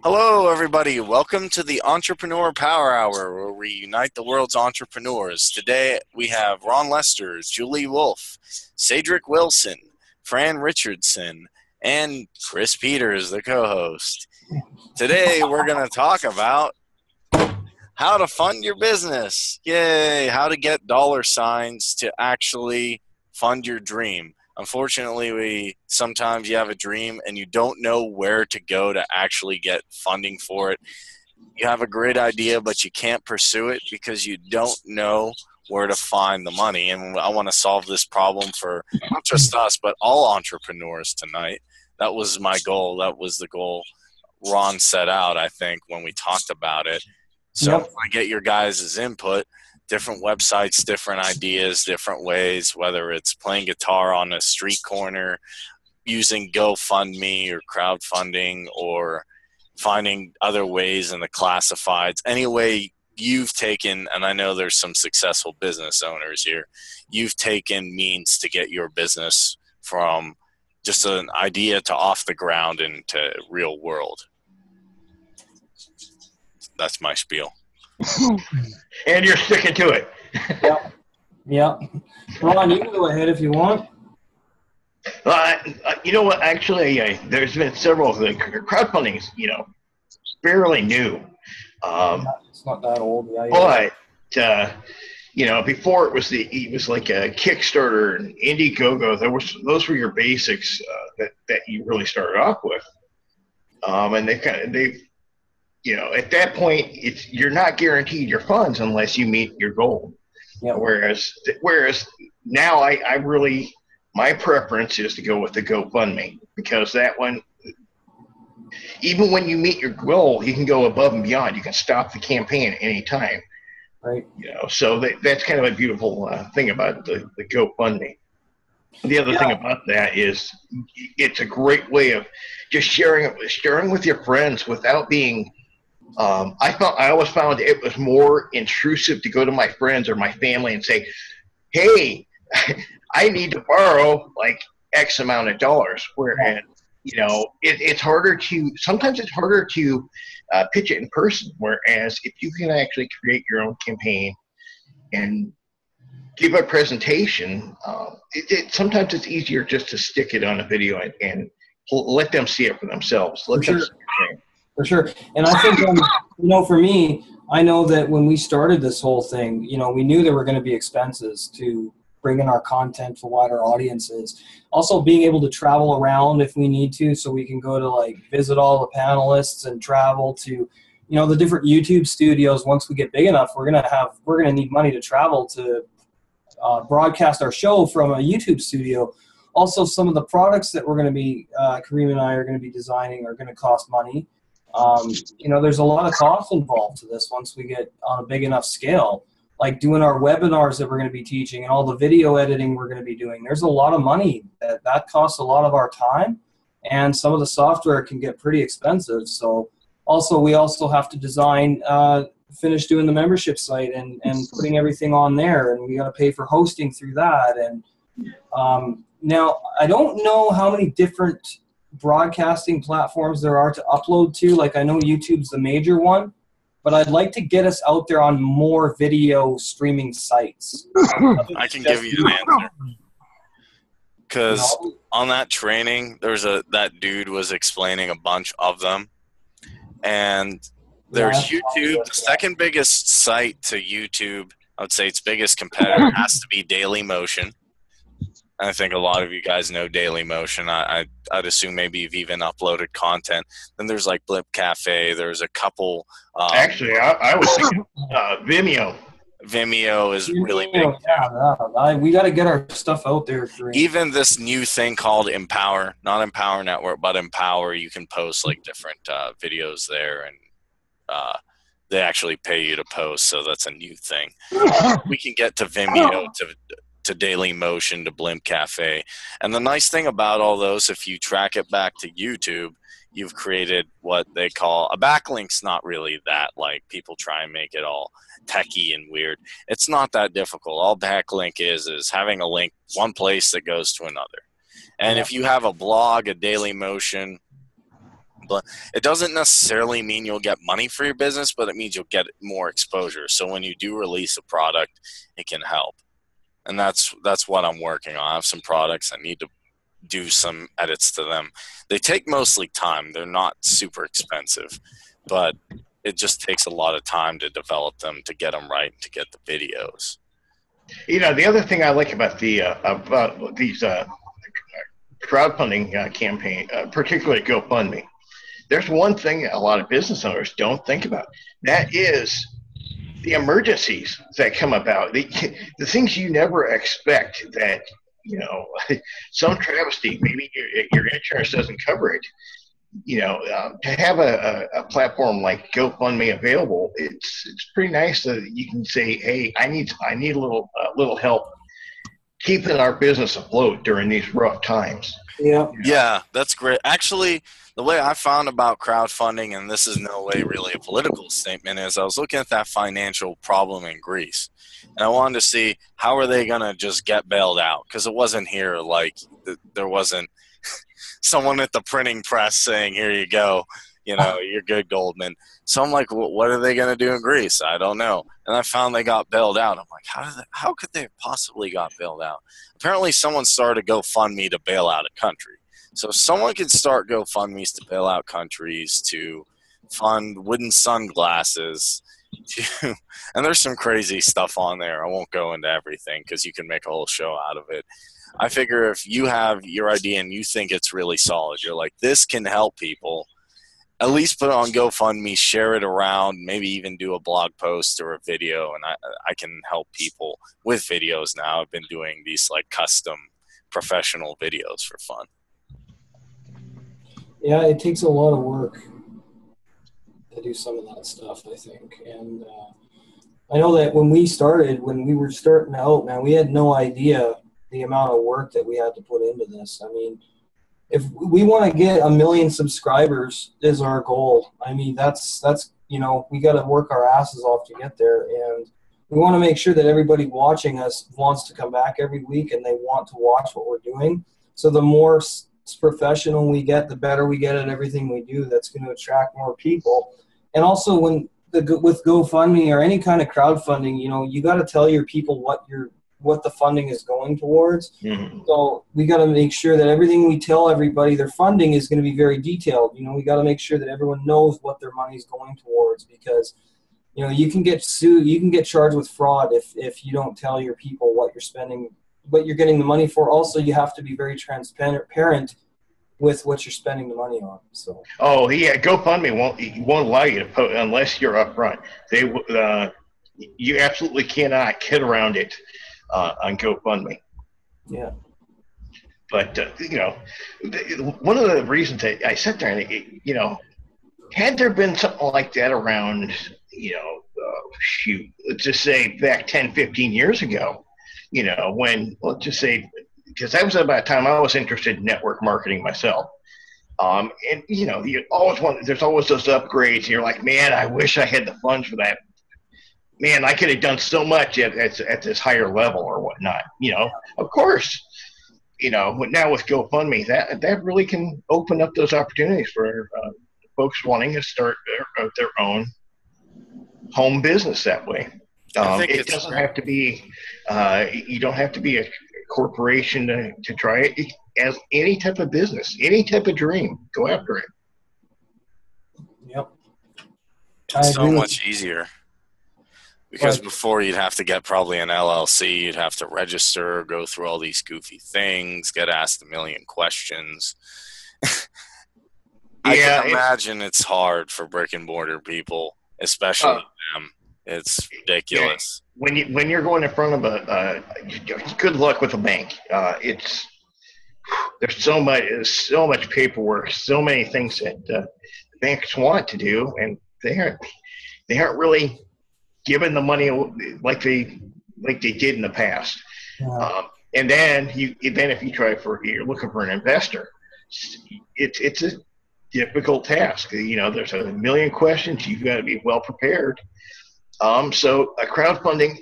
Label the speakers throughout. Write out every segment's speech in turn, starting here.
Speaker 1: Hello, everybody. Welcome to the Entrepreneur Power Hour, where we unite the world's entrepreneurs. Today, we have Ron Lester, Julie Wolfe, Cedric Wilson, Fran Richardson, and Chris Peters, the co-host. Today, we're going to talk about how to fund your business. Yay! How to get dollar signs to actually fund your dream. Unfortunately, sometimes you have a dream and you don't know where to go to actually get funding for it. You have a great idea, but you can't pursue it because you don't know where to find the money. And I want to solve this problem for not just us, but all entrepreneurs tonight. That was my goal. That was the goal Ron set out, I think, when we talked about it. So if I get your guys' input, different websites, different ideas, different ways, whether it's playing guitar on a street corner, using GoFundMe or crowdfunding, or finding other ways in the classifieds. Any way you've taken, and I know there's some successful business owners here, you've taken means to get your business from just an idea to off the ground into real world. That's my spiel.
Speaker 2: And you're sticking to it.
Speaker 3: Yeah. Ron, you can go ahead if you want.
Speaker 2: You know what? Actually, there's been several. The crowdfunding is, fairly new.
Speaker 3: It's not that old.
Speaker 2: But before it was like a Kickstarter and Indiegogo. Those were your basics that you really started off with. And at that point, you're not guaranteed your funds unless you meet your goal.
Speaker 3: Yeah.
Speaker 2: Whereas now my preference is to go with the GoFundMe, because that one, even when you meet your goal, you can go above and beyond. You can stop the campaign at any time.
Speaker 3: Right.
Speaker 2: So that's kind of a beautiful thing about the GoFundMe. The other thing about that is it's a great way of just sharing with your friends without being. I always found it was more intrusive to go to my friends or my family and say, "Hey, I need to borrow like X amount of dollars." Whereas, it's harder to pitch it in person. Whereas if you can actually create your own campaign and give a presentation, sometimes it's easier just to stick it on a video and let them see it for themselves.
Speaker 3: For sure. And I think, for me, I know that when we started this whole thing, we knew there were going to be expenses to bring in our content for wider audiences. Also being able to travel around if we need to, so we can go to visit all the panelists and travel to, the different YouTube studios. Once we get big enough, we're going to need money to travel to broadcast our show from a YouTube studio. Also, some of the products that we're going to be, Kareem and I are going to be designing are going to cost money. There's a lot of costs involved to this once we get on a big enough scale, like doing our webinars that we're going to be teaching and all the video editing we're going to be doing. There's a lot of money that costs a lot of our time, and some of the software can get pretty expensive. So we also have to design, finish doing the membership site and putting everything on there, and we got to pay for hosting through that. And now I don't know how many different broadcasting platforms there are to upload to. I know YouTube's the major one, but I'd like to get us out there on more video streaming sites.
Speaker 1: I can give you an answer. Because on that training, that dude was explaining a bunch of them. And there's YouTube. The second biggest site to YouTube, I would say its biggest competitor, has to be Dailymotion. I think a lot of you guys know Dailymotion. I'd assume maybe you've even uploaded content. Then there's Blimp Cafe. There's a couple.
Speaker 2: Actually, I was thinking Vimeo.
Speaker 1: Vimeo is really big.
Speaker 3: We got to get our stuff out there.
Speaker 1: Even this new thing called Empower, not Empower Network, but Empower, you can post different videos there, and they actually pay you to post, so that's a new thing. We can get to Vimeo, to Dailymotion, to Blimp Cafe. And the nice thing about all those, if you track it back to YouTube, you've created what they call a backlink's not really that, people try and make it all techie and weird. It's not that difficult. All backlink is having a link one place that goes to another. And if you have a blog, a Dailymotion, But it doesn't necessarily mean you'll get money for your business, but it means you'll get more exposure. So when you do release a product, it can help. And that's what I'm working on. I have some products. I need to do some edits to them. They take mostly time. They're not super expensive, but it just takes a lot of time to develop them, to get them right, to get the videos.
Speaker 2: You know, the other thing I like about these crowdfunding campaign, particularly GoFundMe, there's one thing a lot of business owners don't think about. That is the emergencies that come about, the things you never expect that, you know, some travesty, maybe your insurance doesn't cover it. You know, to have a platform like GoFundMe available, it's pretty nice that you can say, hey, I need a little help keeping our business afloat during these rough times.
Speaker 3: Yeah.
Speaker 1: Yeah, that's great. Actually, the way I found about crowdfunding, and this is no way really a political statement, is I was looking at that financial problem in Greece, and I wanted to see how are they going to just get bailed out, because it wasn't here. Like, there wasn't someone at the printing press saying, here you go, you know, you're good, Goldman. So I'm like, well, what are they going to do in Greece? I don't know. And I found they got bailed out. I'm like, how could they have possibly got bailed out? Apparently someone started a GoFundMe to bail out a country. So someone could start GoFundMes to bail out countries, to fund wooden sunglasses, and there's some crazy stuff on there. I won't go into everything because you can make a whole show out of it. I figure if you have your idea and you think it's really solid, you're like, this can help people, at least put it on GoFundMe, share it around, maybe even do a blog post or a video, and I can help people with videos now. I've been doing these like custom professional videos for fun.
Speaker 3: Yeah, it takes a lot of work to do some of that stuff, I think. And I know that when we were starting out, man, we had no idea the amount of work that we had to put into this. I mean, if we want to get 1 million subscribers is our goal. I mean, that's you know, we got to work our asses off to get there, and we want to make sure that everybody watching us wants to come back every week and they want to watch what we're doing. So the more professional we get, the better we get at everything we do. That's going to attract more people. And also, with GoFundMe or any kind of crowdfunding, you know, you got to tell your people what the funding is going towards. Mm-hmm. So we got to make sure that everything we tell everybody their funding is going to be very detailed. You know, we got to make sure that everyone knows what their money is going towards, because, you know, you can get sued, you can get charged with fraud if you don't tell your people what you're spending, what you're getting the money for. Also, you have to be very transparent with what you're spending the money on. So. Oh
Speaker 2: yeah, GoFundMe won't allow you to post unless you're upfront. You absolutely cannot get around it on GoFundMe.
Speaker 3: Yeah.
Speaker 2: But you know, one of the reasons that I sat there and you know, had there been something like that around, you know, let's just say back 10, 15 years ago, you know, when, let's just say, because that was about the time I was interested in network marketing myself. And, you know, there's always those upgrades, and you're like, man, I wish I had the funds for that. Man, I could have done so much at this higher level or whatnot. You know, of course, you know, but now with GoFundMe, that really can open up those opportunities for folks wanting to start their own home business that way. It doesn't have to be, you don't have to be a corporation to try it. As any type of business, any type of dream, go after it.
Speaker 3: Yep.
Speaker 1: It's so much easier. Because before you'd have to get probably an LLC, you'd have to register, go through all these goofy things, get asked 1 million questions. I can imagine it's hard for brick and mortar people, especially them. It's ridiculous.
Speaker 2: Yeah. When you're going in front of good luck with a bank. There's so much paperwork, so many things that banks want to do, and they aren't really giving the money like they did in the past. Yeah. And then if you're looking for an investor, it's a difficult task. You know, there's 1 million questions. You've got to be well prepared. So a crowdfunding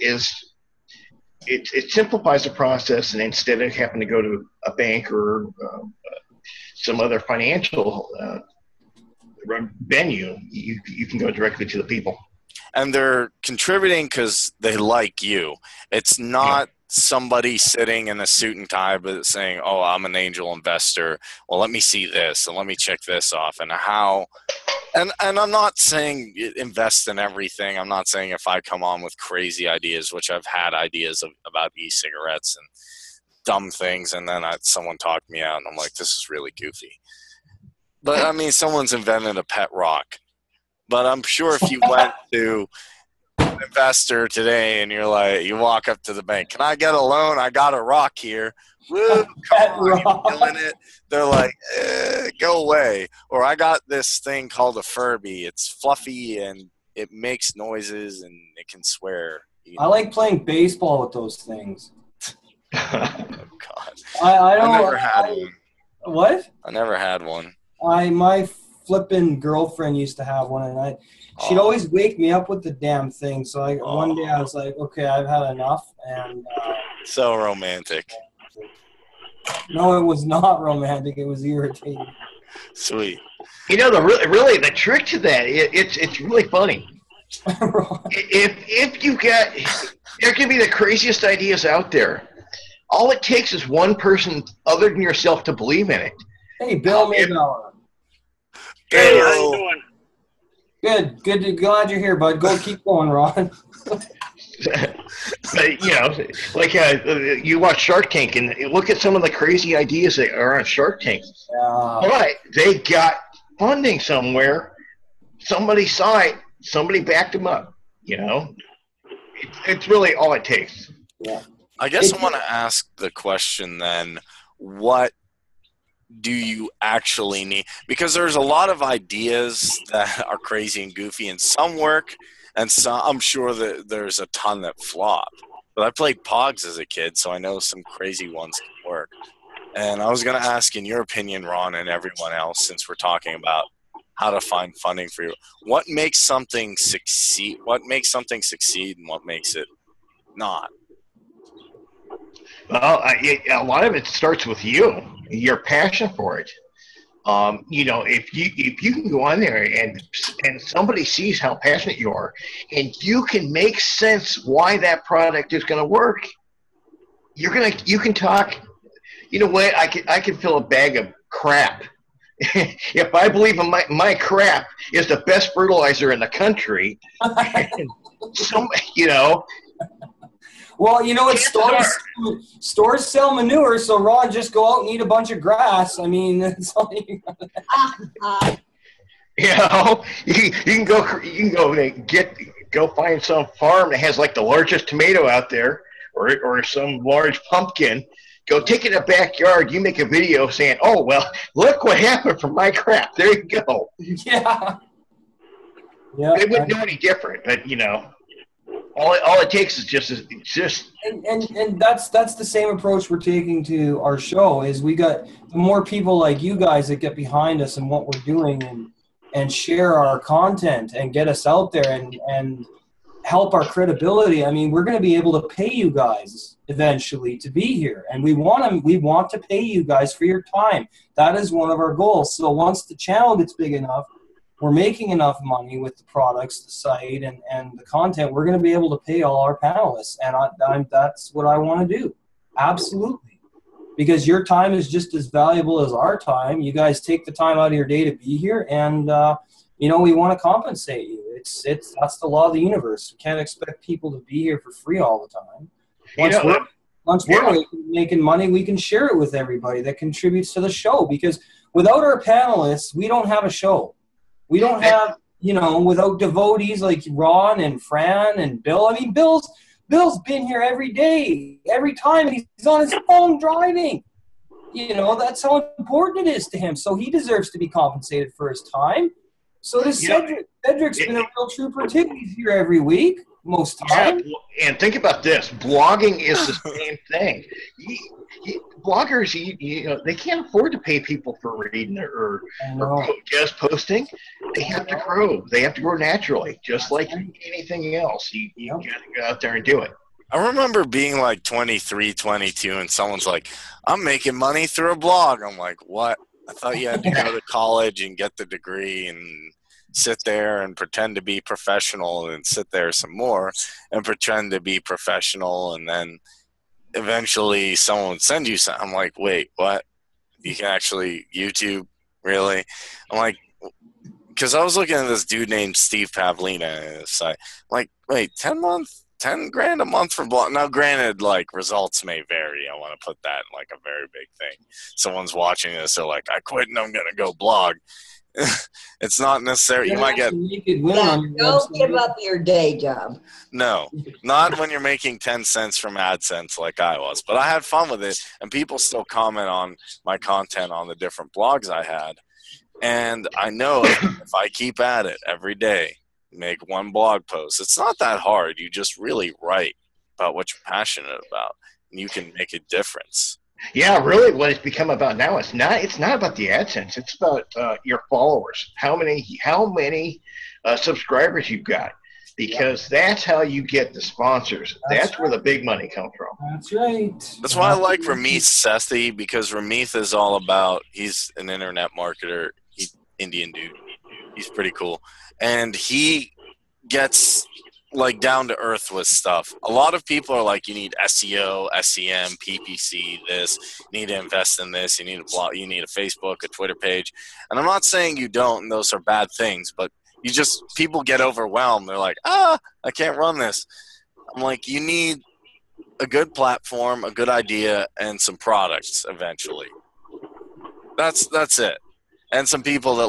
Speaker 2: it simplifies the process, and instead of having to go to a bank or some other financial venue, you can go directly to the people.
Speaker 1: And they're contributing because they like you. It's not somebody sitting in a suit and tie but saying, oh, I'm an angel investor. Well, let me see this and let me check this off. And how – and I'm not saying invest in everything. I'm not saying if I come on with crazy ideas, which I've had ideas about e-cigarettes and dumb things, and then someone talked me out, and I'm like, this is really goofy. But, I mean, someone's invented a pet rock. But I'm sure if you went to an investor today and you're like, you walk up to the bank, can I get a loan? I got a rock here. Woo, come on, you're killing it. They're like, go away. Or I got this thing called a Furby. It's fluffy and it makes noises and it can swear.
Speaker 3: I like playing baseball with those things.
Speaker 1: Oh, God.
Speaker 3: I
Speaker 1: never had one.
Speaker 3: What?
Speaker 1: I never had one.
Speaker 3: My flippin' girlfriend used to have one, and she'd always wake me up with the damn thing. So one day I was like, okay, I've had enough. And
Speaker 1: so romantic.
Speaker 3: No, it was not romantic. It was irritating.
Speaker 1: Sweet.
Speaker 2: You know, really the trick to that, it's really funny. If you got, there can be the craziest ideas out there. All it takes is one person other than yourself to believe in it.
Speaker 3: Hey, Bill Maybauer.
Speaker 4: Hey, how you doing?
Speaker 3: Good. Glad you're here, bud. Keep going, Ron.
Speaker 2: But, you know, like you watch Shark Tank and look at some of the crazy ideas that are on Shark Tank. But they got funding somewhere. Somebody saw it. Somebody backed them up. You know, it's really all it takes.
Speaker 3: Yeah.
Speaker 1: I guess I want to ask the question then, what do you actually need? Because there's a lot of ideas that are crazy and goofy, and some work, and some, I'm sure that there's a ton that flop. But I played Pogs as a kid, so I know some crazy ones can work. And I was going to ask, in your opinion, Ron, and everyone else, since we're talking about how to find funding for you, what makes something succeed? What makes something succeed, and what makes it not?
Speaker 2: Well, a lot of it starts with you, your passion for it. You know, if you can go on there and somebody sees how passionate you are, and you can make sense why that product is going to work, you can talk. You know what? I can fill a bag of crap. If I believe in my crap is the best fertilizer in the country, you know.
Speaker 3: Well, you know what? Stores sell manure, so Ron, just go out and eat a bunch of grass. I mean, that's all you got.
Speaker 2: You know, you can go find some farm that has like the largest tomato out there, or some large pumpkin. Go take it in the backyard. You make a video saying, "Oh well, look what happened from my crap." There you go.
Speaker 3: Yeah.
Speaker 2: They wouldn't know any different, but you know. All it takes is just
Speaker 3: and that's the same approach we're taking to our show. Is we got the more people like you guys that get behind us and what we're doing and share our content and get us out there and help our credibility. I mean, we're going to be able to pay you guys eventually to be here, and we want to pay you guys for your time. That is one of our goals. So once the channel gets big enough, we're making enough money with the products, the site, and the content, we're going to be able to pay all our panelists. And that's what I want to do. Absolutely. Because your time is just as valuable as our time. You guys take the time out of your day to be here, and, you know, we want to compensate you. That's the law of the universe. We can't expect people to be here for free all the time. Once we're making money, we can share it with everybody that contributes to the show. Because without our panelists, we don't have a show. We don't have, you know, without devotees like Ron and Fran and Bill. I mean, Bill's been here every day, every time, and he's on his phone driving. You know, that's how important it is to him. So he deserves to be compensated for his time. So does Cedric. Cedric's been a real trooper too. He's here every week, most time.
Speaker 2: Yeah, and think about this. Blogging is the same thing. Bloggers, you know, they can't afford to pay people for reading or just posting. They have to grow. They have to grow naturally, just like anything else. You got to go out there and do it.
Speaker 1: I remember being like 23, 22, and someone's like, I'm making money through a blog. I'm like, what? I thought you had to go to college and get the degree and sit there and pretend to be professional and sit there some more and pretend to be professional, and then eventually someone would send you something. I'm like, wait, what? You can actually YouTube? Really? I'm like, because I was looking at this dude named Steve Pavlina site. I'm like, wait, 10 grand a month for blog. Now, granted, like, results may vary. I want to put that in like a very big thing. Someone's watching this, they're like, I quit and I'm going to go blog. It's not necessary. You might get.
Speaker 5: Don't give up your day job.
Speaker 1: No, not when you're making 10 cents from AdSense like I was. But I had fun with it, and people still comment on my content on the different blogs I had. And I know if I keep at it every day, make one blog post, it's not that hard. You just really write about what you're passionate about, and you can make a difference.
Speaker 2: Yeah, really, what it's become about now, it's not about the AdSense. It's about your followers. How many subscribers you've got, because that's how you get the sponsors. That's where the big money comes from.
Speaker 3: That's right.
Speaker 1: That's why I like Ramit Sethi, because Ramit is all about. He's an internet marketer, Indian dude. He's pretty cool, and he gets like down to earth with stuff. A lot of people are like, you need SEO, SEM, PPC, this, you need to invest in this, you need a blog, you need a Facebook, a Twitter page. And I'm not saying you don't, and those are bad things, but people get overwhelmed. They're like, I can't run this. I'm like, you need a good platform, a good idea, and some products eventually. That's it. And some people that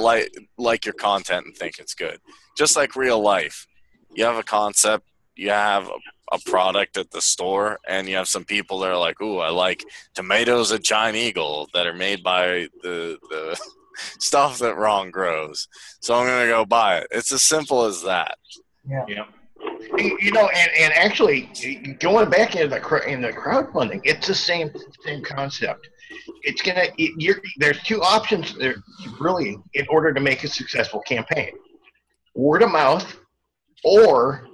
Speaker 1: like your content and think it's good. Just like real life. You have a concept, you have a product at the store, and you have some people that are like, ooh, I like tomatoes at Giant Eagle that are made by the stuff that Ron grows. So I'm going to go buy it. It's as simple as that.
Speaker 2: Yeah. You know, and actually, going back into the crowdfunding, it's the same concept. It's there's two options there, really, in order to make a successful campaign: word of mouth, or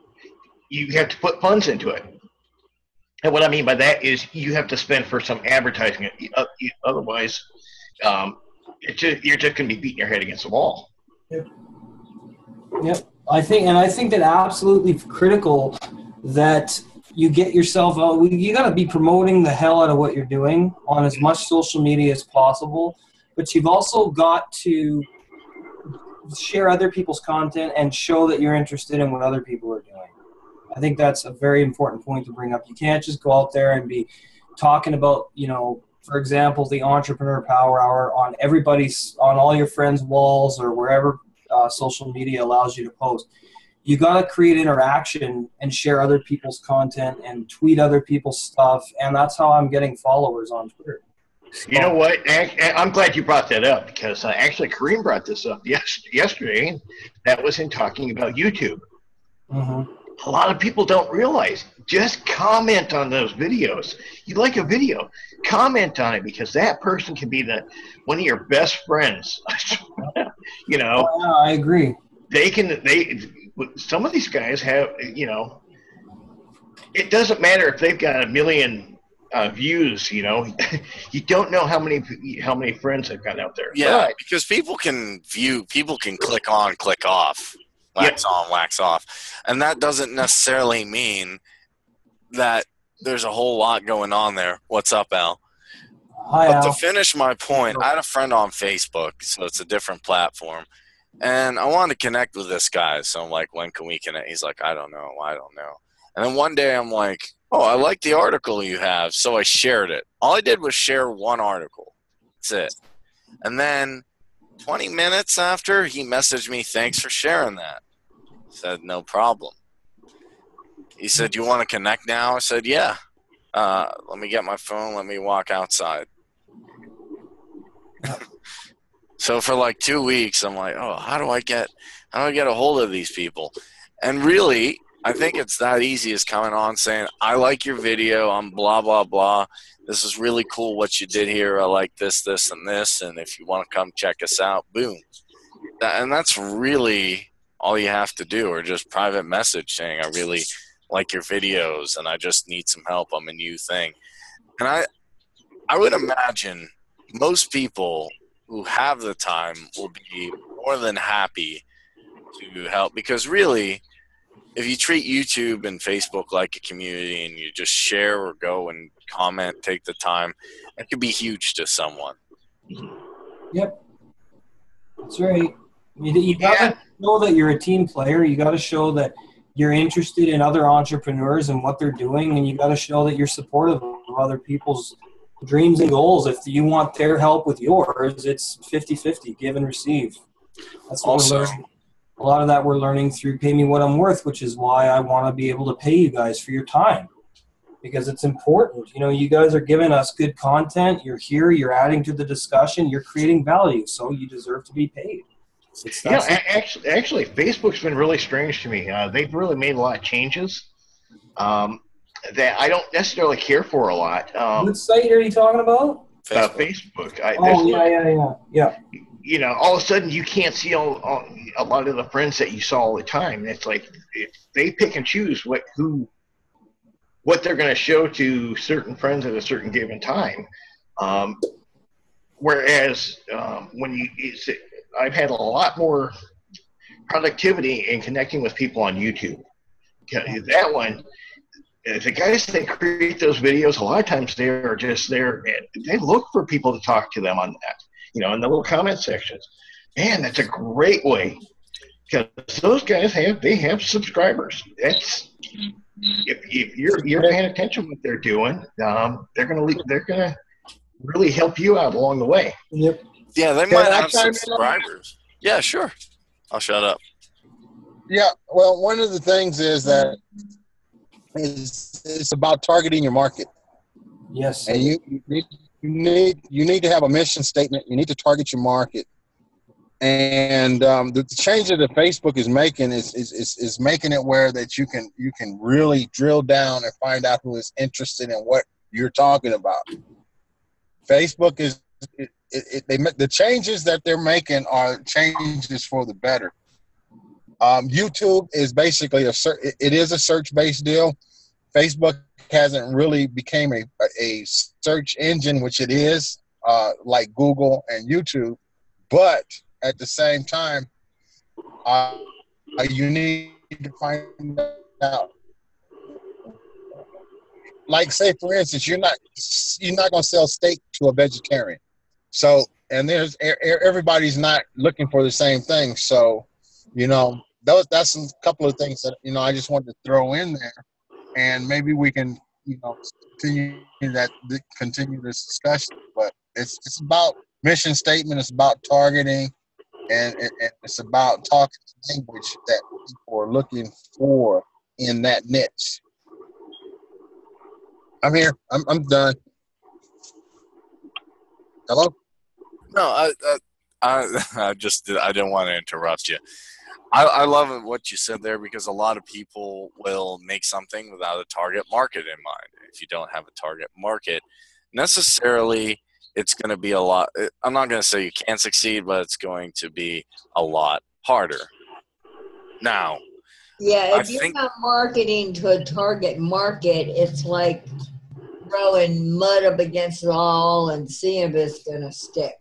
Speaker 2: you have to put funds into it. And what I mean by that is you have to spend for some advertising. Otherwise, you're just going to be beating your head against the wall.
Speaker 3: Yep. I think that absolutely critical that you get yourself out. You got to be promoting the hell out of what you're doing on as much social media as possible, but you've also got to share other people's content and show that you're interested in what other people are doing. I think that's a very important point to bring up. You can't just go out there and be talking about, for example, the Entrepreneur Power Hour on all your friends' walls or wherever social media allows you to post. You got to create interaction and share other people's content and tweet other people's stuff, and that's how I'm getting followers on Twitter.
Speaker 2: You know what? I'm glad you brought that up, because actually Kareem brought this up yesterday. That was in talking about YouTube.
Speaker 3: Mm-hmm.
Speaker 2: A lot of people don't realize, just comment on those videos. You like a video, comment on it, because that person can be one of your best friends.
Speaker 3: Oh, yeah, I agree.
Speaker 2: Some of these guys have, it doesn't matter if they've got 1 million views, you don't know how many friends they've got out there.
Speaker 1: Yeah, because people can click on, click off, wax on, wax off. And that doesn't necessarily mean that there's a whole lot going on there. What's up, Al?
Speaker 3: Hi,
Speaker 1: but
Speaker 3: Al.
Speaker 1: to finish my point, I had a friend on Facebook, so it's a different platform. And I wanted to connect with this guy. So I'm like, when can we connect? He's like, I don't know. And then one day I'm like, oh, I like the article you have. So I shared it. All I did was share one article. That's it. And then 20 minutes after, he messaged me, thanks for sharing that. I said, no problem. He said, you want to connect now? I said, yeah. Let me get my phone. Let me walk outside. So for like 2 weeks, I'm like, oh, how do I get a hold of these people? And really, I think it's that easy as coming on saying, I like your video. I'm blah, blah, blah. This is really cool what you did here. I like this, this, and this. And if you want to come check us out, boom. And that's really all you have to do, or just private message saying, I really like your videos and I just need some help. I'm a new thing. And I would imagine most people who have the time will be more than happy to help, because really, if you treat YouTube and Facebook like a community and you just share or go and comment, take the time, it could be huge to someone.
Speaker 3: Yep. That's right. You got to know that you're a team player. You got to show that you're interested in other entrepreneurs and what they're doing, and you got to show that you're supportive of other people's dreams and goals. If you want their help with yours, it's 50-50, give and receive. That's what we're learning. A lot of that we're learning through Pay Me What I'm Worth, which is why I want to be able to pay you guys for your time, because it's important. You know, you guys are giving us good content. You're here. You're adding to the discussion. You're creating value, so you deserve to be paid.
Speaker 2: Actually, Facebook's been really strange to me. They've really made a lot of changes that I don't necessarily care for a lot.
Speaker 3: What site are you talking about?
Speaker 2: Facebook.
Speaker 3: Yeah.
Speaker 2: You know, all of a sudden you can't see a lot of the friends that you saw all the time. It's like they pick and choose what they're going to show to certain friends at a certain given time. Whereas I've had a lot more productivity in connecting with people on YouTube. That one, the guys that create those videos, a lot of times they are just there and they look for people to talk to them on that, you know, in the little comment sections. Man, that's a great way, because those guys have subscribers. That's if you're paying attention to what they're doing, they're gonna really help you out along the way.
Speaker 3: Yep.
Speaker 1: Yeah, they might have subscribers. Yeah, sure. I'll shut up.
Speaker 6: Yeah, well, one of the things is that it's about targeting your market.
Speaker 3: Yes.
Speaker 6: And you need to have a mission statement. You need to target your market. And the change that Facebook is making is making it where that you can really drill down and find out who is interested in what you're talking about. Facebook is the changes that they're making are changes for the better. YouTube is basically a search-based deal. Facebook hasn't really became a search engine, which it is, like Google and YouTube. But at the same time, you need to find out. Like, say for instance, you're not going to sell steak to a vegetarian. So, and there's everybody's not looking for the same thing. So, you know, that's a couple of things that, you know, I just wanted to throw in there, and maybe we can, you know, continue this discussion. But it's about mission statement. It's about targeting, and it's about talking language that people are looking for in that niche. I'm here. I'm done. Hello?
Speaker 1: No, I didn't want to interrupt you. I love what you said there, because a lot of people will make something without a target market in mind. If you don't have a target market, necessarily it's going to be a lot. I'm not going to say you can't succeed, but it's going to be a lot harder. Now,
Speaker 5: yeah, if you're not marketing to a target market, it's like throwing mud up against the wall and seeing if it's going to stick.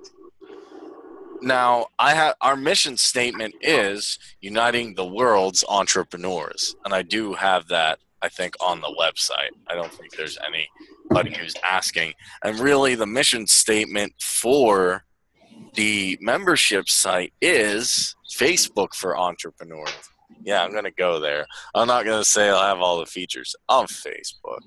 Speaker 1: Now, our mission statement is uniting the world's entrepreneurs, and I do have that, I think, on the website. I don't think there's anybody who's asking. And really, the mission statement for the membership site is Facebook for entrepreneurs. Yeah, I'm going to go there. I'm not going to say I'll have all the features of Facebook,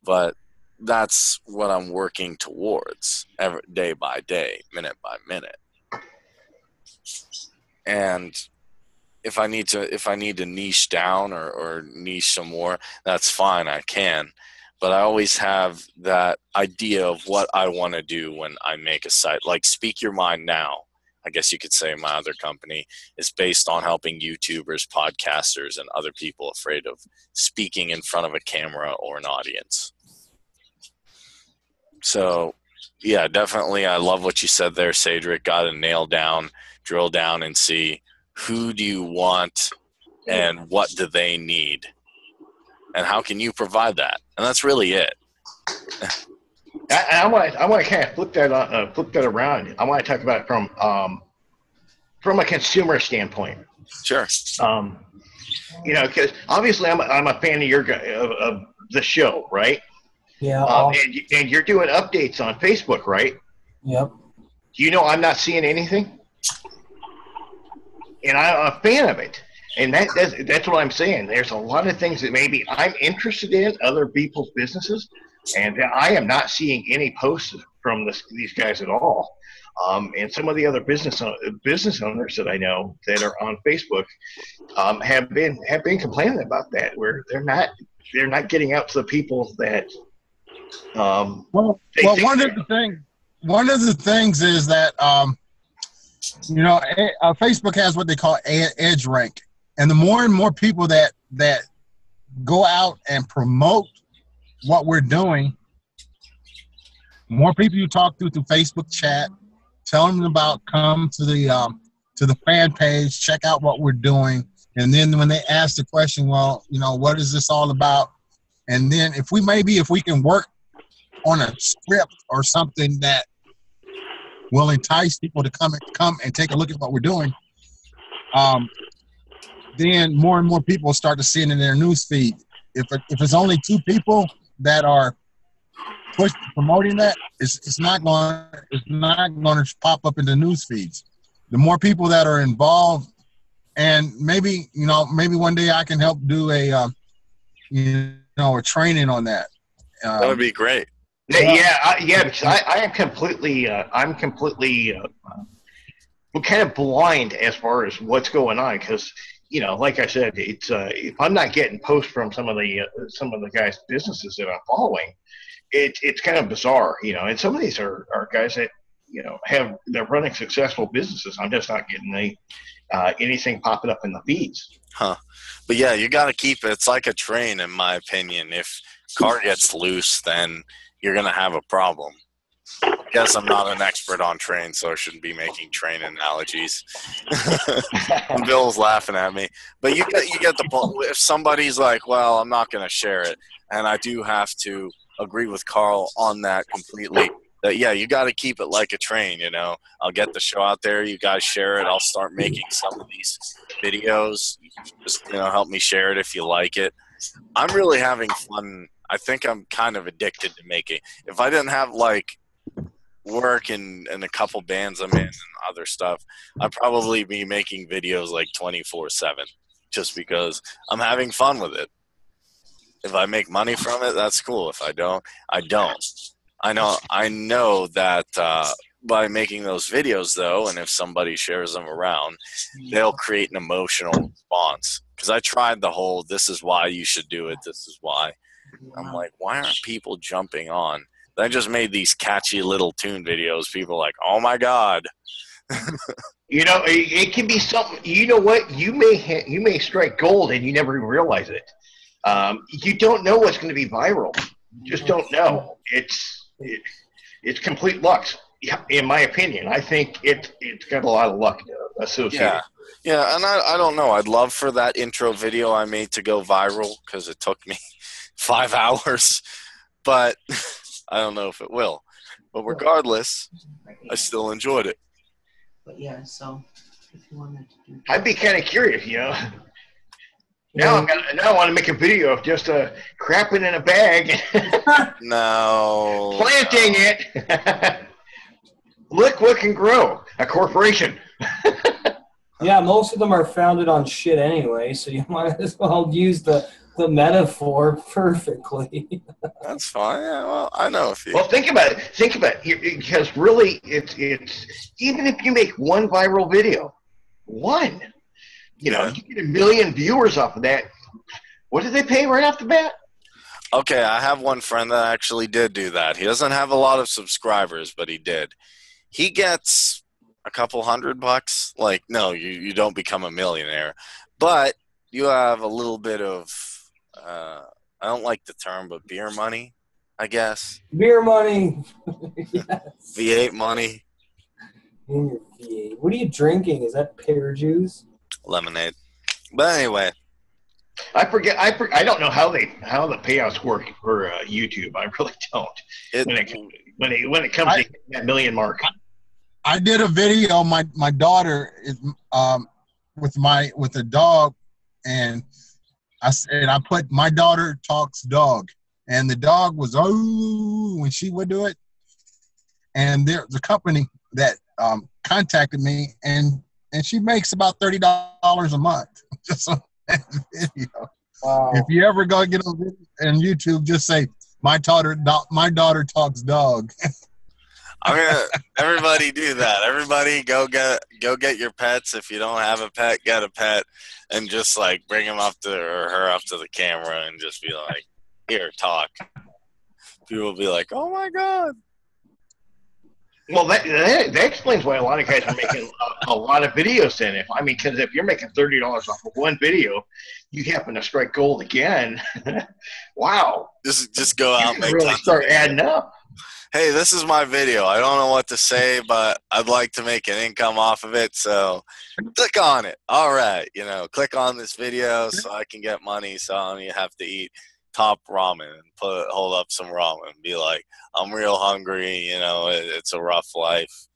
Speaker 1: but that's what I'm working towards day by day, minute by minute. And if I need to niche down or niche some more, that's fine, I can. But I always have that idea of what I want to do when I make a site. Like Speak Your Mind Now, I guess you could say my other company is based on helping YouTubers, podcasters, and other people afraid of speaking in front of a camera or an audience. So, yeah, definitely I love what you said there, Cedric. Got to drill down and see who do you want and what do they need and how can you provide that, and that's really it.
Speaker 2: I want to kind of flip that around. I want to talk about it from a consumer standpoint.
Speaker 1: Sure.
Speaker 2: Because obviously I'm a fan of the show, right?
Speaker 3: Yeah.
Speaker 2: And you're doing updates on Facebook, right?
Speaker 3: Yep.
Speaker 2: Do you know I'm not seeing anything? And I'm a fan of it. And that's what I'm saying. There's a lot of things that maybe I'm interested in, other people's businesses, and I am not seeing any posts from these guys at all. And some of the other business owners that I know that are on Facebook have been complaining about that, where they're not getting out to the people that.
Speaker 6: One of the things is that Facebook has what they call edge rank, and the more and more people that go out and promote what we're doing, more people you talk to through Facebook chat, tell them about, come to the fan page, check out what we're doing, and then when they ask the question, well, what is this all about? And then if we can work on a script or something that will entice people to come and take a look at what we're doing, then more and more people start to see it in their news feed. If it's only 2 people that are promoting that, it's not going to pop up in the news feeds. The more people that are involved, and maybe one day I can help do a training on that.
Speaker 1: That would be great.
Speaker 2: Because I am completely kind of blind as far as what's going on, because like I said, it's if I'm not getting posts from some of the guys' businesses that I'm following, it's kind of bizarre, and some of these are guys that they're running successful businesses. I'm just not getting anything popping up in the feeds.
Speaker 1: But yeah, you got to keep it. It's like a train, in my opinion. If car gets loose, then you're going to have a problem. I guess I'm not an expert on trains, so I shouldn't be making train analogies. Bill's laughing at me. But you get the point. If somebody's like, well, I'm not going to share it, and I do have to agree with Carl on that completely, that, yeah, you got to keep it like a train, I'll get the show out there. You guys share it. I'll start making some of these videos. Just, help me share it if you like it. I'm really having fun. I think I'm kind of addicted to making. If I didn't have work and a couple bands I'm in and other stuff, I'd probably be making videos 24/7, just because I'm having fun with it. If I make money from it, that's cool. If I don't, I don't. I know that by making those videos, though, and if somebody shares them around, they'll create an emotional response. Because I tried the whole, this is why you should do it, this is why. I'm like, why aren't people jumping on? I just made these catchy little tune videos. People are like, oh my God.
Speaker 2: It can be something. You know what? You may strike gold and you never even realize it. You don't know what's going to be viral. You just don't know. It's complete luck, in my opinion. I think it's got a lot of luck associated.
Speaker 1: Yeah, and I don't know. I'd love for that intro video I made to go viral, because it took me 5 hours, but I don't know if it will. But regardless, I still enjoyed it.
Speaker 7: But yeah, so if you wanted to do,
Speaker 2: I'd be kind of curious, Now I want to make a video of just crapping in a bag.
Speaker 1: No.
Speaker 2: Planting it. Look what can grow. A corporation.
Speaker 3: Yeah, most of them are founded on shit anyway, so you might as well use the metaphor perfectly.
Speaker 1: That's fine. Yeah, well, I know a few.
Speaker 2: Well, think about it. Because really, it's even if you make one viral video, you get 1 million viewers off of that. What did they pay right off the bat?
Speaker 1: Okay, I have one friend that actually did do that. He doesn't have a lot of subscribers, but he did. He gets a couple $100. No, you don't become a millionaire, but you have a little bit of I don't like the term, but beer money, I guess.
Speaker 3: Beer money. Yes.
Speaker 1: V8 money.
Speaker 3: In your V8. What are you drinking? Is that pear juice?
Speaker 1: Lemonade. But anyway,
Speaker 2: I forget. I don't know how the payouts work for YouTube. I really don't. When it comes to that million mark.
Speaker 6: I did a video. My daughter is with a dog, and I put my daughter talks dog, and the dog was when she would do it, and there's a company that contacted me, and she makes about $30 a month just on that video.
Speaker 3: Wow.
Speaker 6: If you ever go get on YouTube, just say my daughter talks dog.
Speaker 1: Everybody do that. Everybody go get your pets. If you don't have a pet, get a pet, and just like bring him up to or her up to the camera and just be like, "Here, talk." People will be like, "Oh my god."
Speaker 2: Well, that explains why a lot of guys are making a lot of videos. Then, because if you're making $30 off of one video, you happen to strike gold again. Wow!
Speaker 1: Just go out and make
Speaker 2: really start adding up.
Speaker 1: Hey, this is my video. I don't know what to say, but I'd like to make an income off of it, so click on it. All right, click on this video so I can get money, so I don't have to eat top ramen and hold up some ramen and be like, I'm real hungry, it's a rough life.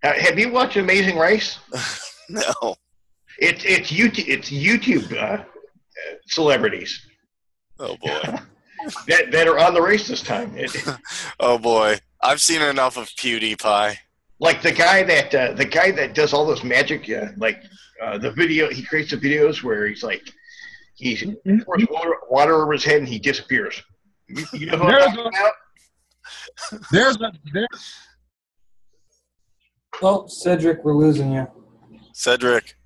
Speaker 2: Have you watched Amazing Race?
Speaker 1: No.
Speaker 2: It's YouTube celebrities.
Speaker 1: Oh boy.
Speaker 2: that are on the race this time.
Speaker 1: Oh boy, I've seen enough of PewDiePie.
Speaker 2: Like the guy that does all those magic, the video he creates the videos where he's like he pours water over his head and he disappears. You know what I'm talking about?
Speaker 3: Oh, Cedric, we're losing you.
Speaker 1: Cedric.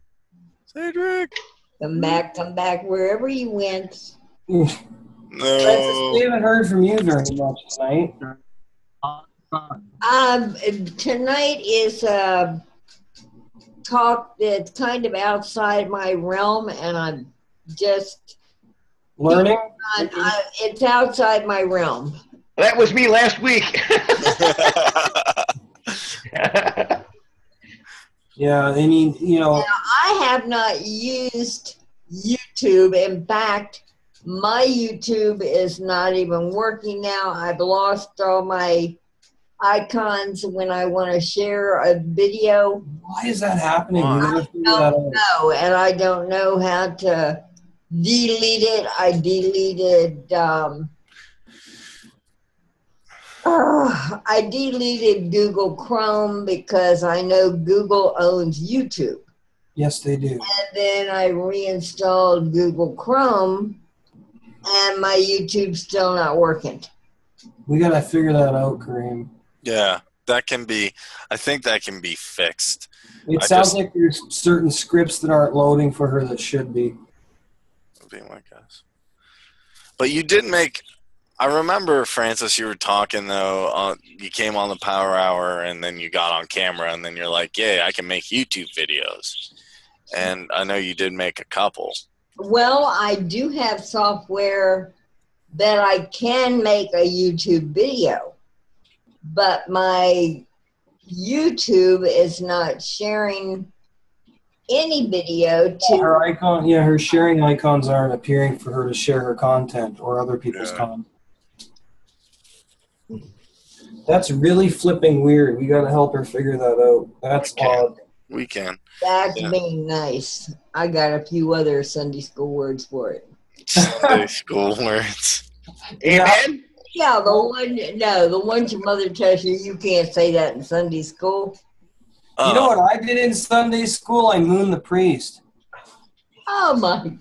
Speaker 5: Come back wherever you went.
Speaker 1: No.
Speaker 3: Francis, we haven't heard from you very much tonight.
Speaker 5: Tonight is talk that's kind of outside my realm, and I'm just
Speaker 3: Learning?
Speaker 5: It's outside my realm.
Speaker 2: That was me last week.
Speaker 3: Yeah, I mean,
Speaker 5: Now, I have not used YouTube. In fact, my YouTube is not even working now. I've lost all my icons when I want to share a video.
Speaker 3: why is that happening?
Speaker 5: I don't know, and I don't know how to delete it. I deleted Google Chrome because I know Google owns YouTube.
Speaker 3: Yes, they do.
Speaker 5: And then I reinstalled Google Chrome, and my YouTube's still not working.
Speaker 3: We got to figure that out, Kareem.
Speaker 1: Yeah, I think that can be fixed.
Speaker 3: It sounds like there's certain scripts that aren't loading for her that should be.
Speaker 1: Would be my guess. But you did make... I remember, Francis, you were talking, though, you came on the Power Hour, and then you got on camera, and then you're like, yeah, I can make YouTube videos. And I know you did make a couple.
Speaker 5: Well, I do have software that I can make a YouTube video, but my YouTube is not sharing any video to...
Speaker 3: Her icon, her sharing icons aren't appearing for her to share her content or other people's content. That's really flipping weird. We got to help her figure that out. That's odd.
Speaker 1: We can.
Speaker 5: That's being nice. I got a few other Sunday school words for it.
Speaker 1: Sunday school words.
Speaker 2: Amen?
Speaker 5: Yeah, the ones your mother tells you can't say that in Sunday school.
Speaker 3: You know what I did in Sunday school? I mooned the priest.
Speaker 5: Oh, my.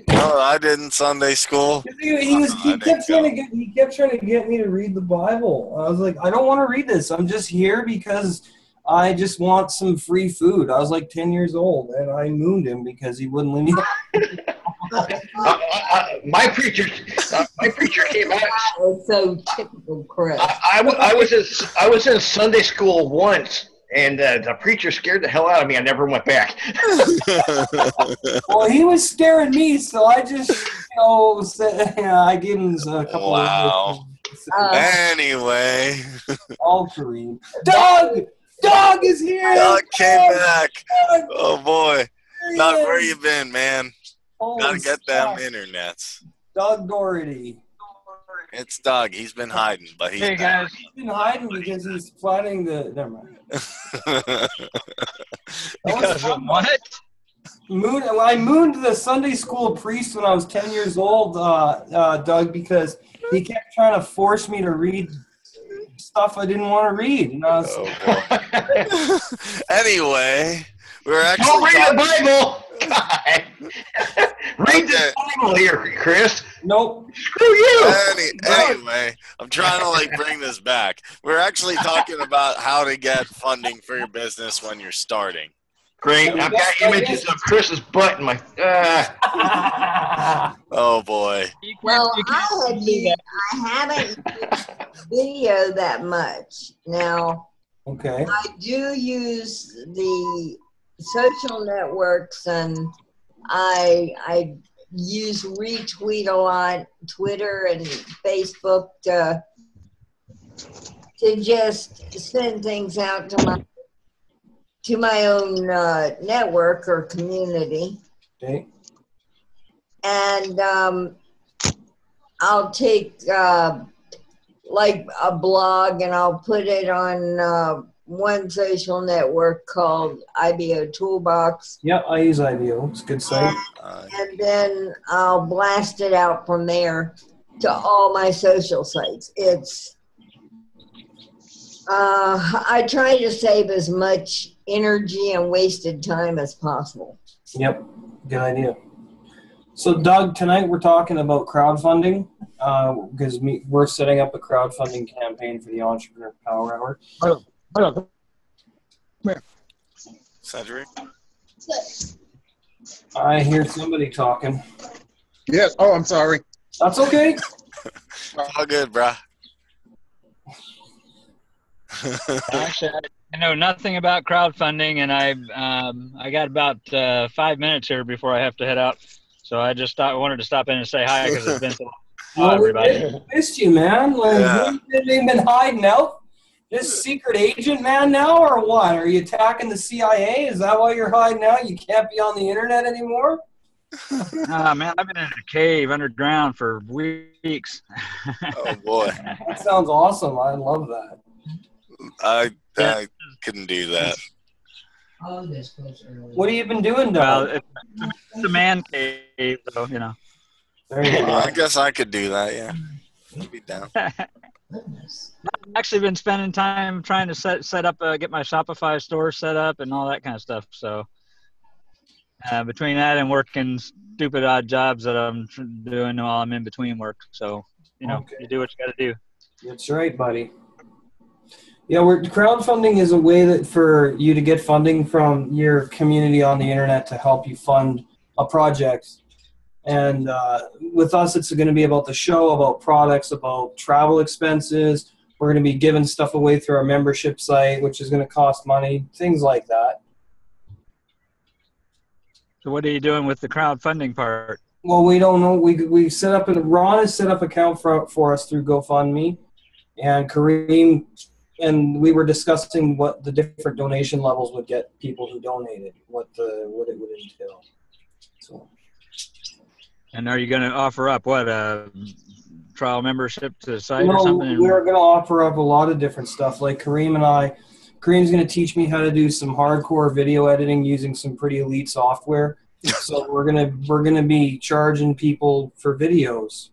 Speaker 1: No, I did in Sunday school.
Speaker 3: He kept trying to get me to read the Bible. I was like, I don't want to read this. I'm just here because I just want some free food. I was like 10 years old, and I mooned him because he wouldn't leave me.
Speaker 2: My preacher came out.
Speaker 5: It's so typical, Chris.
Speaker 2: I was in Sunday school once, and the preacher scared the hell out of me. I never went back.
Speaker 3: Well, he was scaring me, so I just, I gave him a couple
Speaker 1: of... Anyway.
Speaker 3: All Kareem. Doug is here!
Speaker 1: Doug came back. Oh, boy. Not where you been, man.
Speaker 3: Holy
Speaker 1: Gotta get them
Speaker 3: fuck.
Speaker 1: internets.
Speaker 3: Doug Doherty.
Speaker 1: It's Doug. He's been hiding, but he's
Speaker 8: Hey guys,
Speaker 3: He's been hiding because he's planning the. Never mind.
Speaker 1: back.
Speaker 8: because of what?
Speaker 3: I mooned the Sunday school priest when I was 10 years old, Doug, because he kept trying to force me to read stuff I didn't want to read. And I was
Speaker 1: Anyway, we're actually
Speaker 2: Don't read the
Speaker 1: talking-
Speaker 2: Bible. Read the Bible here, Chris.
Speaker 3: nope.
Speaker 2: Screw you.
Speaker 1: Anyway, I'm trying to like bring this back. We're actually talking about how to get funding for your business when you're starting.
Speaker 2: Great. I've got images of Chris's butt in my.
Speaker 1: Oh boy.
Speaker 5: Well, I haven't used video that much. Now,
Speaker 3: Okay.
Speaker 5: I do use the social networks, and I use retweet a lot, Twitter and Facebook to just send things out to my own network or community.
Speaker 3: Okay.
Speaker 5: And I'll take like a blog and I'll put it on one social network called IBO Toolbox.
Speaker 3: Yep, I use IBO. It's a good site.
Speaker 5: And then I'll blast it out from there to all my social sites. It's I try to save as much energy and wasted time as possible.
Speaker 3: Yep, good idea. So, Doug, tonight we're talking about crowdfunding because we're setting up a crowdfunding campaign for the Entrepreneur Power Hour.
Speaker 6: Hold on. Come here.
Speaker 1: Cedric?
Speaker 3: I hear somebody talking.
Speaker 6: Yes. Oh, I'm sorry.
Speaker 3: That's okay.
Speaker 1: It's all good, bruh.
Speaker 8: Actually, I know nothing about crowdfunding, and I got about 5 minutes here before I have to head out. So I just wanted to stop in and say hi because it's been so long. Hi, everybody.
Speaker 3: We missed you, man. Like,
Speaker 1: Yeah.
Speaker 3: You've been hiding out. This secret agent man now, or what? Are you attacking the CIA? Is that why you're hiding out? You can't be on the internet anymore?
Speaker 8: Man, I've been in a cave underground for weeks.
Speaker 1: Oh boy.
Speaker 3: That sounds awesome. I love that.
Speaker 1: I couldn't do that.
Speaker 3: What have you been doing,
Speaker 8: Well,
Speaker 3: Doug?
Speaker 8: it's a man cave, so, you know.
Speaker 3: There you go.
Speaker 1: I guess I could do that, yeah. I'd be down.
Speaker 8: I've actually been spending time trying to set up, get my Shopify store set up and all that kind of stuff. So between that and working stupid odd jobs that I'm doing while I'm in between work. So, you know,
Speaker 3: Okay.
Speaker 8: you do what you got to do.
Speaker 3: That's right, buddy. Yeah, crowdfunding is a way that for you to get funding from your community on the internet to help you fund a project. And with us, it's going to be about the show, about products, about travel expenses. We're going to be giving stuff away through our membership site, which is going to cost money, things like that.
Speaker 8: So what are you doing with the crowdfunding part?
Speaker 3: Well, we don't know. We set up Ron has set up an account for us through GoFundMe, and Kareem, and we were discussing what the different donation levels would get people who donated, what it would entail. So.
Speaker 8: And are you going to offer up what, a trial membership to the site or
Speaker 3: No,
Speaker 8: something?
Speaker 3: we're going to offer up a lot of different stuff. Like Kareem's going to teach me how to do some hardcore video editing using some pretty elite software. So we're gonna be charging people for videos.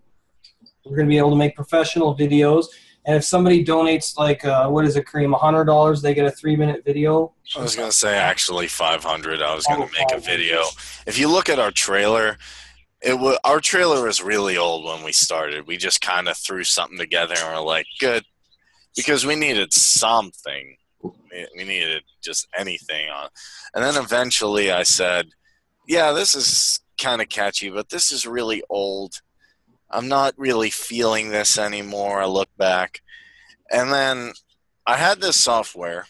Speaker 3: We're gonna be able to make professional videos. And if somebody donates like what is it, Kareem, $100, they get a 3-minute video.
Speaker 1: I was going to say actually 500. I was going to make a
Speaker 3: 500.
Speaker 1: video. If you look at our trailer, our trailer was really old when we started. We just kind of threw something together and we're like, good, because we needed something. We needed just anything on. And then eventually I said, yeah, this is kind of catchy, but this is really old. I'm not really feeling this anymore. I look back. And then I had this software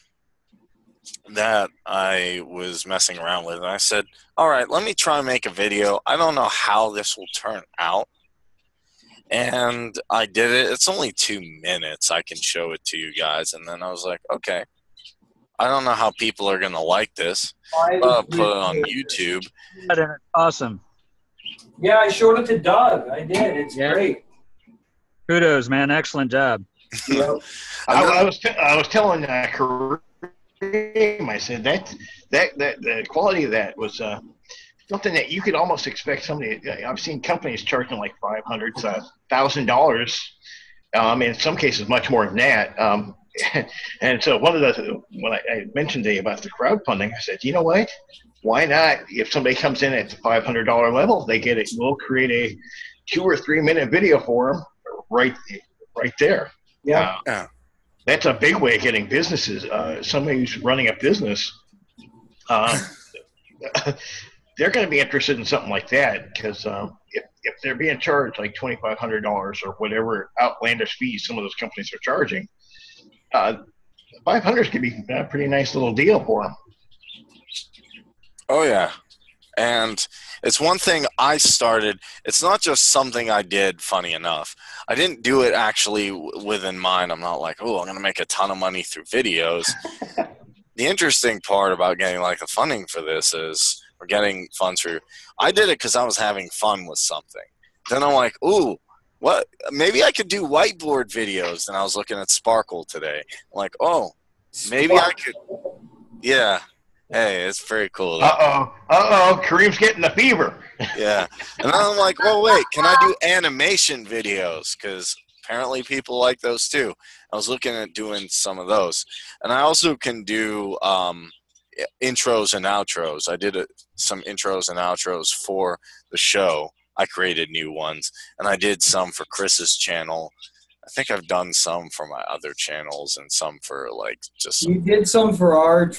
Speaker 1: that I was messing around with. And I said, all right, let me try and make a video. I don't know how this will turn out. And I did it. It's only 2 minutes. I can show it to you guys. And then I was like, okay, I don't know how people are going to like this. I'll put it on YouTube.
Speaker 8: Awesome.
Speaker 3: Yeah, I showed it to Doug. I did. It's great.
Speaker 8: Kudos, man. Excellent job.
Speaker 3: Yep.
Speaker 2: I was telling Kareem, I said that the quality of that was something that you could almost expect somebody. I've seen companies charging like $500, $1,000. In some cases, much more than that. And so when I mentioned to you about the crowdfunding, I said, you know what? Why not? If somebody comes in at the $500 level, they get it. We'll create a 2 or 3 minute video for them right there.
Speaker 3: Yeah.
Speaker 2: That's a big way of getting businesses. Somebody who's running a business, they're going to be interested in something like that because if they're being charged like $2,500 or whatever outlandish fees some of those companies are charging, $500 could be a pretty nice little deal for them.
Speaker 1: Oh, yeah. And it's one thing I started. It's not just something I did, funny enough. I didn't do it actually within mind. I'm not like, oh, I'm going to make a ton of money through videos. The interesting part about getting like the funding for this is we're getting funds through. I did it because I was having fun with something. Then I'm like, ooh, what? Maybe I could do whiteboard videos. And I was looking at Sparkle today. I'm like, oh, maybe I could. Yeah. Hey, it's very cool.
Speaker 2: Kareem's getting the fever.
Speaker 1: Yeah. And then I'm like, well, wait, can I do animation videos? Because apparently people like those too. I was looking at doing some of those. And I also can do intros and outros. I did some intros and outros for the show. I created new ones. And I did some for Chris's channel. I think I've done some for my other channels and some for like just.
Speaker 3: You did some for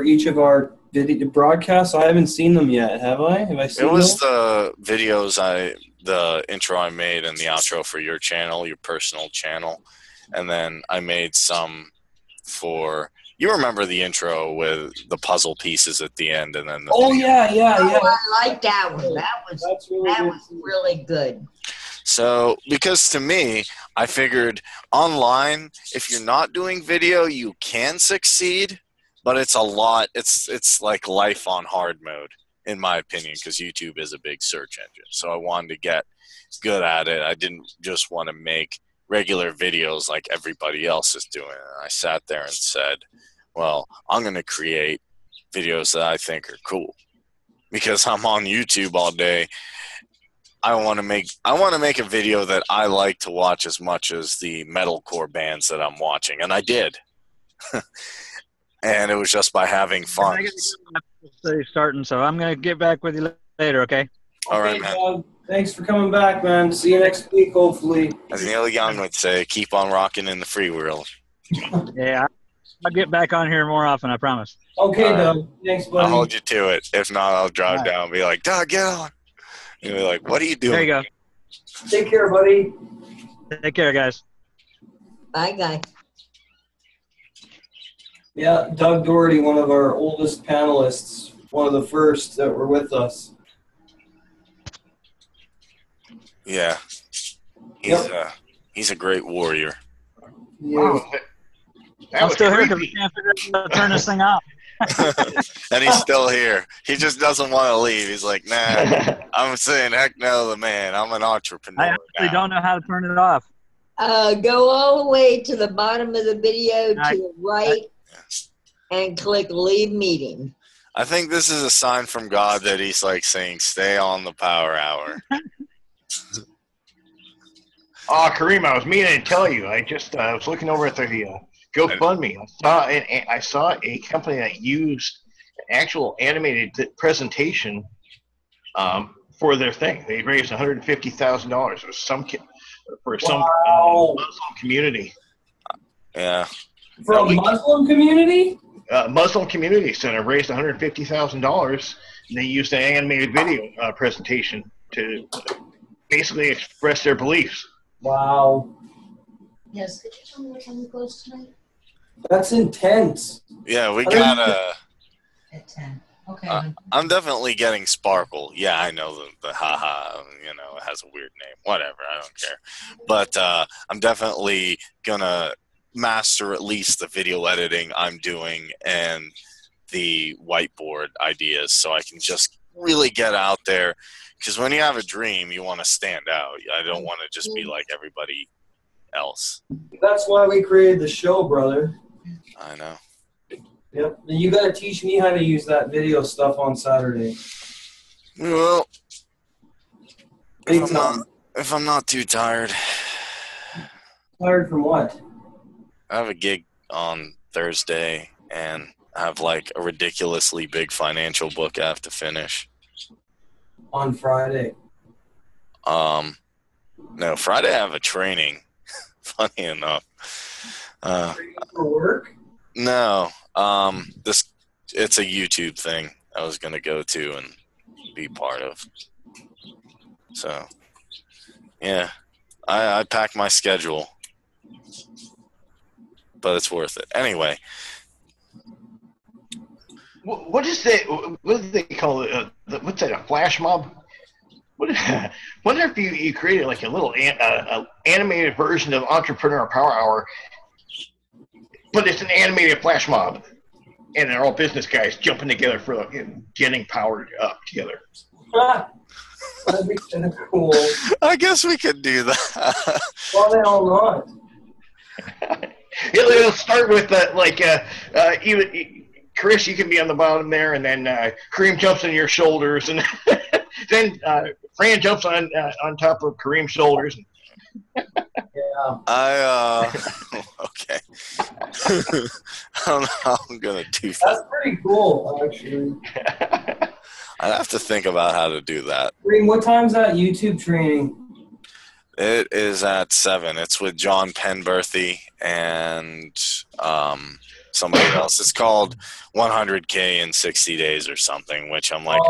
Speaker 3: each of our video broadcasts. I haven't seen them yet. Have I? Have I seen them?
Speaker 1: It was the videos the intro I made and the outro for your channel, your personal channel, and then I made some for. You remember the intro with the puzzle pieces at the end, and then.
Speaker 5: Oh, I like that one. That was really good.
Speaker 1: So, because to me, I figured online, if you're not doing video, you can succeed, but it's a lot. It's like life on hard mode, in my opinion, because YouTube is a big search engine. So I wanted to get good at it. I didn't just want to make regular videos like everybody else is doing. And I sat there and said, well, I'm going to create videos that I think are cool because I'm on YouTube all day. I want to make a video that I like to watch as much as the metalcore bands that I'm watching, and I did. And it was just by having fun.
Speaker 8: Starting, so I'm gonna get back with you later. Okay.
Speaker 1: All right, man.
Speaker 3: Doug, thanks for coming back, man. See you next week, hopefully.
Speaker 1: As Neil Young would say, keep on rocking in the free world.
Speaker 8: Yeah, I'll get back on here more often. I promise.
Speaker 3: Okay, Doug. Thanks, buddy.
Speaker 1: I'll hold you to it. If not, I'll drive down and be like, Doug, get on. You'll be like, what are you doing?
Speaker 8: There you go.
Speaker 3: Take care, buddy.
Speaker 8: Take care, guys.
Speaker 5: Bye, guys.
Speaker 3: Yeah, Doug Doherty, one of our oldest panelists, one of the first that were with us.
Speaker 1: Yeah. He's a great warrior.
Speaker 2: Wow.
Speaker 8: I'm still here because we can't figure out how to turn this thing off.
Speaker 1: And he's still here. He just doesn't want to leave. He's like, nah, I'm saying heck no to the man. I'm an entrepreneur.
Speaker 8: I actually don't know how to turn it off.
Speaker 5: Go all the way to the bottom of the video to the right and click leave meeting.
Speaker 1: I think this is a sign from God that he's like saying, stay on the power hour.
Speaker 2: Oh, Kareem, I was meaning to tell you. I was looking over at the GoFundMe. I saw a company that used an actual animated presentation for their thing. They raised $150,000 for some Muslim community.
Speaker 1: Yeah.
Speaker 3: For a Muslim community?
Speaker 2: Muslim Community Center raised $150,000, and they used an animated video presentation to basically express their beliefs.
Speaker 3: Wow.
Speaker 7: Yes, could you tell me what time we close tonight?
Speaker 3: That's intense.
Speaker 1: Yeah, we gotta.
Speaker 7: At 10. Okay.
Speaker 1: I'm definitely getting Sparkle. Yeah, I know the haha. It has a weird name. Whatever, I don't care. But I'm definitely gonna master at least the video editing I'm doing and the whiteboard ideas, so I can just really get out there, because when you have a dream, you want to stand out. I don't want to just be like everybody else.
Speaker 3: That's why we created the show, brother.
Speaker 1: I know.
Speaker 3: Yep. And you got to teach me how to use that video stuff on Saturday.
Speaker 1: Well,
Speaker 3: Big time.
Speaker 1: if I'm not too tired.
Speaker 3: Tired from what?
Speaker 1: I have a gig on Thursday, and I have like a ridiculously big financial book I have to finish.
Speaker 3: On Friday.
Speaker 1: No, Friday I have a training. Funny enough.
Speaker 3: For work?
Speaker 1: No, it's a YouTube thing I was gonna go to and be part of. So, yeah, I pack my schedule, but it's worth it anyway.
Speaker 2: What is that? What do they call it? What's that? A flash mob? Wonder if you created like a little animated version of Entrepreneur Power Hour, but it's an animated flash mob, and they're all business guys jumping together for getting powered up together.
Speaker 3: That'd be kind of cool.
Speaker 1: I guess we could do that.
Speaker 3: Why the hell not?
Speaker 2: It'll start with even Chris, you can be on the bottom there, and then Kareem jumps on your shoulders, and then Fran jumps on top of Kareem's shoulders.
Speaker 3: Yeah.
Speaker 1: Okay. I don't know how I'm gonna do that.
Speaker 3: That's pretty cool, actually.
Speaker 1: I'd have to think about how to do that.
Speaker 3: Kareem, what time's that YouTube training?
Speaker 1: It is at 7. It's with John Penberthy and somebody else. It's called 100K in 60 days or something, which I'm like,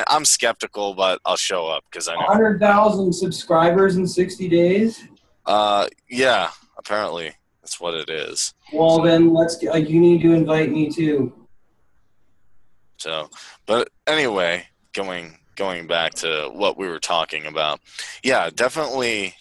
Speaker 1: I'm skeptical, but I'll show up because I know.
Speaker 3: 100,000 subscribers in 60 days?
Speaker 1: Yeah, apparently that's what it is.
Speaker 3: Well, then you need to invite me too.
Speaker 1: So, but anyway, going back to what we were talking about, yeah, definitely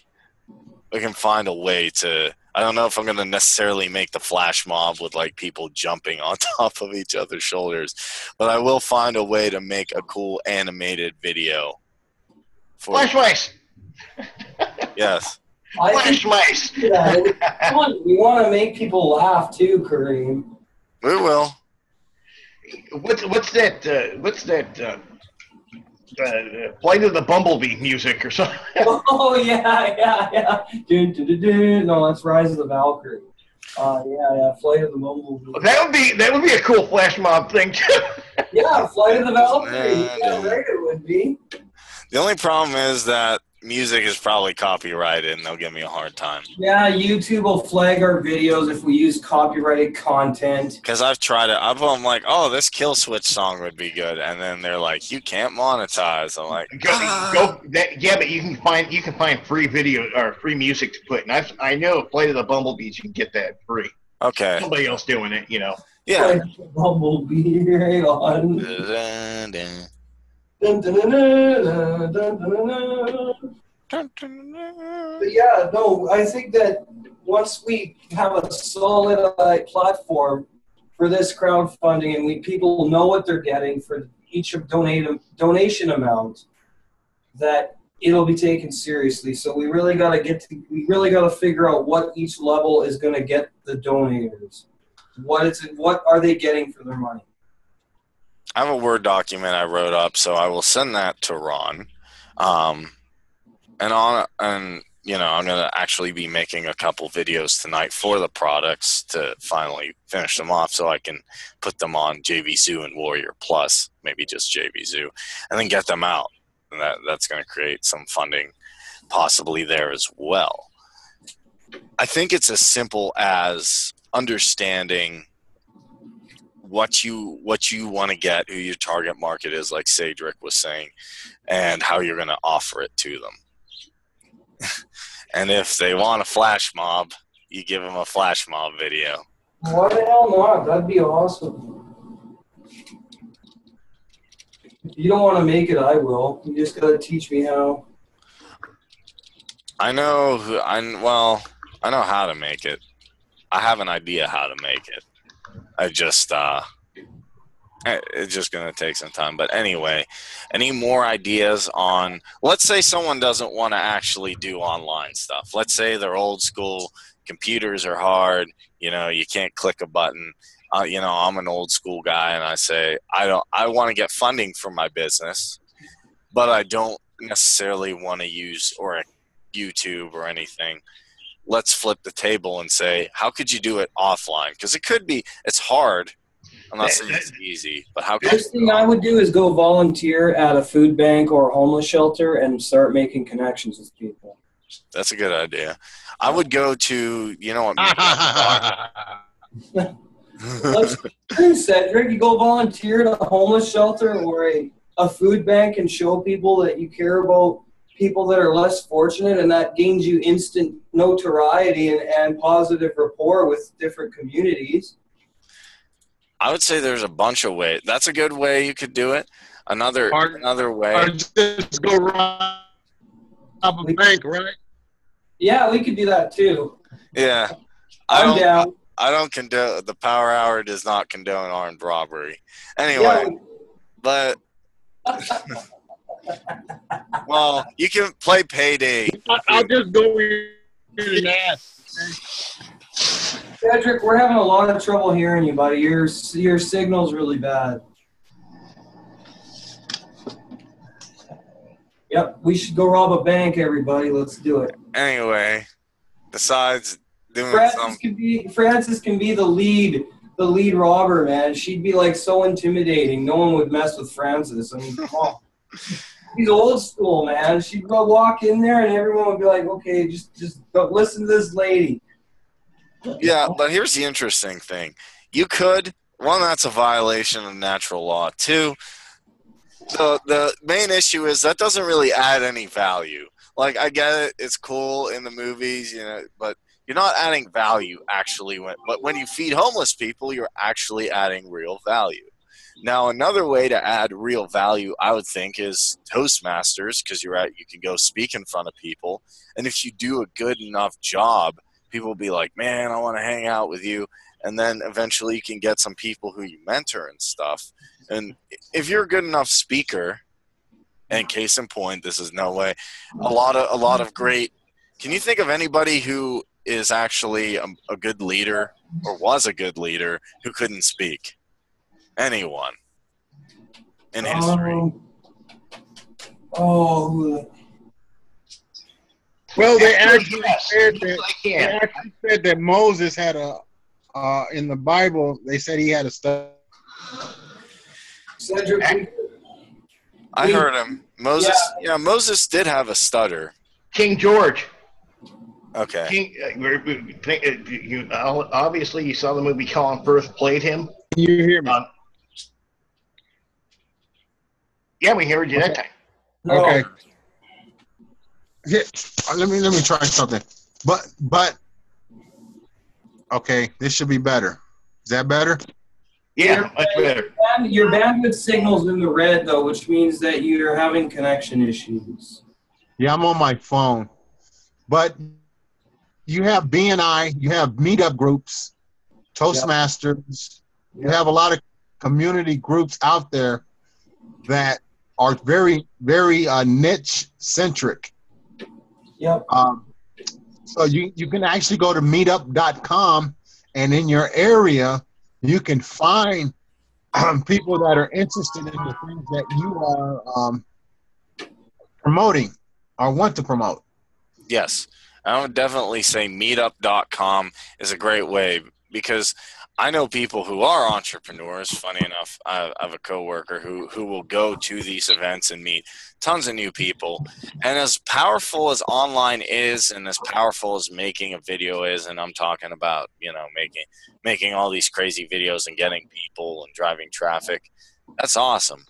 Speaker 1: we can find a way to. I don't know if I'm going to necessarily make the flash mob with like people jumping on top of each other's shoulders, but I will find a way to make a cool animated video.
Speaker 2: Flash mice.
Speaker 1: Yes.
Speaker 2: Flash mice.
Speaker 3: Yeah, we want to make people laugh too, Kareem.
Speaker 1: We will.
Speaker 2: What's that? Flight of the Bumblebee music or something?
Speaker 3: Oh yeah. Dun, dun, dun, dun. No, that's Rise of the Valkyrie. Yeah, Flight of the Bumblebee.
Speaker 2: That would be a cool flash mob thing too.
Speaker 3: Yeah, Flight of the Valkyrie. Yeah, right, it would be.
Speaker 1: The only problem is that music is probably copyrighted, and they'll give me a hard time.
Speaker 3: Yeah, YouTube will flag our videos if we use copyrighted content.
Speaker 1: Because I've tried it. I'm like, oh, this Kill Switch song would be good, and then they're like, you can't monetize. I'm like,
Speaker 2: yeah, but you can find free video or free music to put. And I know Flight of the Bumblebees, you can get that free.
Speaker 1: Okay.
Speaker 2: Somebody else doing it, you know.
Speaker 1: Yeah.
Speaker 3: Flight of the Bumblebee, hang on.
Speaker 1: Dun, dun.
Speaker 3: Dun, dun, dun, dun, dun, dun, dun. But yeah, no, I think that once we have a solid platform for this crowdfunding and people know what they're getting for each donation amount, that it'll be taken seriously. So we really got to figure out what each level is going to get the donators. What are they getting for their money?
Speaker 1: I have a Word document I wrote up, so I will send that to Ron. And you know, I'm gonna actually be making a couple videos tonight for the products to finally finish them off, so I can put them on JV Zoo and Warrior Plus, maybe just JV Zoo, and then get them out. And that's going to create some funding possibly there as well. I think it's as simple as understanding what you want to get, who your target market is, like Cedric was saying, and how you're going to offer it to them. And if they want a flash mob, you give them a flash mob video.
Speaker 3: Why the hell not? That'd be awesome. If you don't want to make it, I will. You just got to teach me how.
Speaker 1: I know how to make it. I have an idea how to make it. I just It's just going to take some time. But anyway, any more ideas on, let's say someone doesn't want to actually do online stuff. Let's say they're old school, computers are hard, you know, you can't click a button. You know, I'm an old school guy, and I say, I want to get funding for my business, but I don't necessarily want to use or YouTube or anything. Let's flip the table and say, how could you do it offline? Because it's hard. I'm not saying it's easy, but how?
Speaker 3: First thing I would do is go volunteer at a food bank or a homeless shelter and start making connections with people.
Speaker 1: That's a good idea. I would go to, you know what?
Speaker 3: Let's do, Cedric. You go volunteer at a homeless shelter or a food bank and show people that you care about people that are less fortunate, and that gains you instant notoriety and positive rapport with different communities.
Speaker 1: I would say there's a bunch of ways. That's a good way you could do it. Another way.
Speaker 6: Or just go rob a bank, right?
Speaker 3: Yeah, we could do that too.
Speaker 1: Yeah.
Speaker 3: I'm down.
Speaker 1: I don't condone, the Power Hour does not condone armed robbery. Anyway, but, well, you can play Payday.
Speaker 6: I'll just go in and ask.
Speaker 3: Cedric, we're having a lot of trouble hearing you, buddy. Your signal's really bad. Yep, we should go rob a bank, everybody. Let's do it.
Speaker 1: Anyway, besides doing
Speaker 3: Frances can be the lead robber, man. She'd be like so intimidating. No one would mess with Frances. I mean, come on. She's old school, man. She'd go walk in there and everyone would be like, okay, just go listen to this lady.
Speaker 1: Yeah, but here's the interesting thing. You could, one, that's a violation of natural law. Two, the main issue is that doesn't really add any value. Like, I get it, it's cool in the movies, you know, but you're not adding value actually. But when you feed homeless people, you're actually adding real value. Now, another way to add real value, I would think, is Toastmasters, because you can go speak in front of people. And if you do a good enough job, people will be like, man, I want to hang out with you. And then eventually you can get some people who you mentor and stuff. And if you're a good enough speaker, and case in point, this is no way, a lot of great, can you think of anybody who is actually a good leader or was a good leader who couldn't speak? Anyone in history?
Speaker 6: Well, they actually said that Moses had in the Bible, they said he had a stutter.
Speaker 1: I heard him. Moses, yeah, Moses did have a stutter.
Speaker 2: King George.
Speaker 1: Okay.
Speaker 2: Obviously, you saw the movie Colin Firth played him.
Speaker 6: Can you hear me?
Speaker 2: Yeah, we heard you that time.
Speaker 6: Okay. Here, let me try something. But okay, this should be better. Is that better?
Speaker 2: Yeah, much better.
Speaker 3: Your bandwidth signal's in the red though, which means that you're having connection issues.
Speaker 6: Yeah, I'm on my phone. But you have BNI, you have meetup groups, Toastmasters. You have a lot of community groups out there that are very, very niche centric.
Speaker 3: Yep.
Speaker 6: So you can actually go to meetup.com, and in your area, you can find people that are interested in the things that you are promoting or want to promote.
Speaker 1: Yes. I would definitely say meetup.com is a great way, because I know people who are entrepreneurs. Funny enough, I have a coworker who will go to these events and meet tons of new people. And as powerful as online is, and as powerful as making a video is, and I'm talking about, you know, making all these crazy videos and getting people and driving traffic, that's awesome.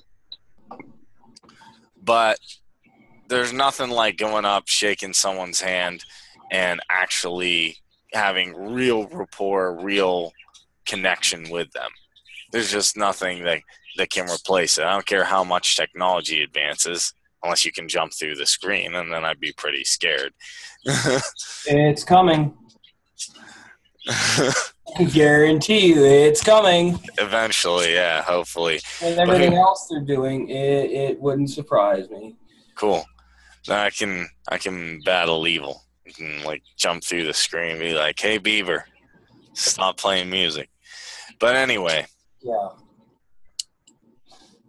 Speaker 1: But there's nothing like going up, shaking someone's hand, and actually having real rapport, real connection with them. There's just nothing that can replace it. I don't care how much technology advances, unless you can jump through the screen, and then I'd be pretty scared.
Speaker 3: It's coming. Guarantee you it's coming.
Speaker 1: Eventually, yeah, hopefully.
Speaker 3: And everything else they're doing, it wouldn't surprise me.
Speaker 1: Cool. Then I can battle evil. I can like jump through the screen and be like, "Hey, Beaver, stop playing music." But anyway,
Speaker 3: Yeah.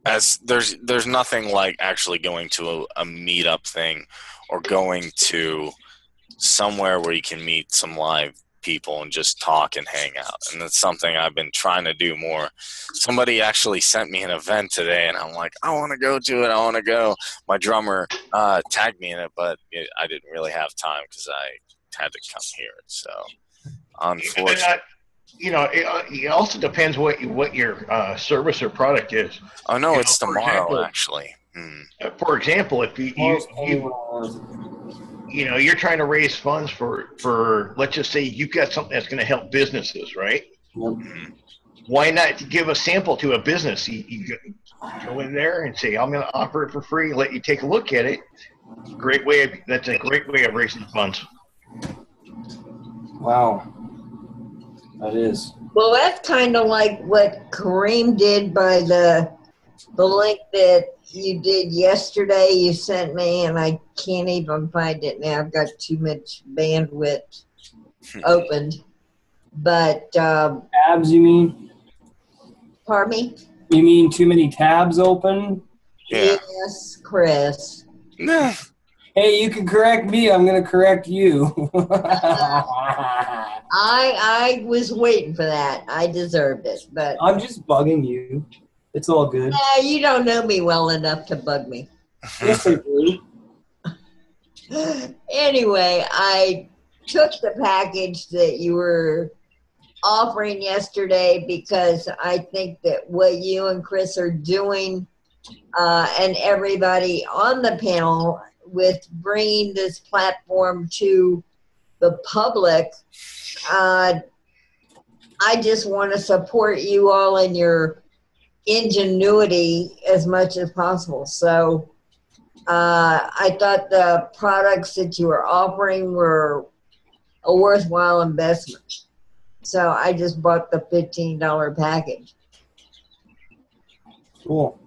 Speaker 1: as there's nothing like actually going to a meetup thing or going to somewhere where you can meet some live people and just talk and hang out. And that's something I've been trying to do more. Somebody actually sent me an event today, and I'm like, I want to go to it. I want to go. My drummer tagged me in it, but I didn't really have time because I had to come here. So, unfortunately.
Speaker 2: It also depends what your service or product is.
Speaker 1: Oh, no, it's tomorrow, actually.
Speaker 2: For example, if you're trying to raise funds for let's just say you've got something that's going to help businesses, right?
Speaker 3: Mm-hmm.
Speaker 2: Why not give a sample to a business? You go in there and say, I'm going to offer it for free, let you take a look at it. That's a great way of raising funds.
Speaker 3: Wow. That is.
Speaker 5: Well, that's kind of like what Kareem did by the link that you did yesterday. You sent me, and I can't even find it now. I've got too much bandwidth opened. But
Speaker 3: tabs, you mean?
Speaker 5: Pardon me?
Speaker 3: You mean too many tabs open?
Speaker 1: Yeah.
Speaker 5: Yes, Chris.
Speaker 3: Hey, you can correct me. I'm going to correct you.
Speaker 5: I was waiting for that. I deserved it, but
Speaker 3: I'm just bugging you. It's all good.
Speaker 5: You don't know me well enough to bug me.
Speaker 3: Yes, I do.
Speaker 5: Anyway, I took the package that you were offering yesterday because I think that what you and Chris are doing and everybody on the panel with bringing this platform to the public, I just want to support you all in your ingenuity as much as possible. So I thought the products that you were offering were a worthwhile investment. So I just bought the $15 package.
Speaker 3: Cool.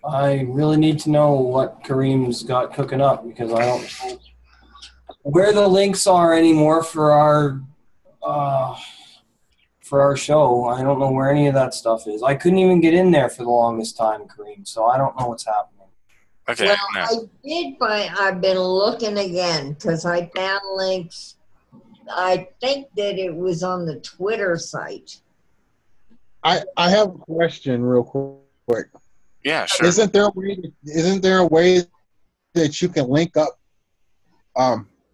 Speaker 3: I really need to know what Kareem's got cooking up because I don't know where the links are anymore for our show. I don't know where any of that stuff is. I couldn't even get in there for the longest time, Kareem, so I don't know what's happening.
Speaker 1: Okay.
Speaker 5: Well,
Speaker 1: No.
Speaker 5: I did find, I've been looking again because I found links. I think that it was on the Twitter site.
Speaker 6: I have a question real quick.
Speaker 1: Yeah, sure.
Speaker 6: Isn't there a way that you can link up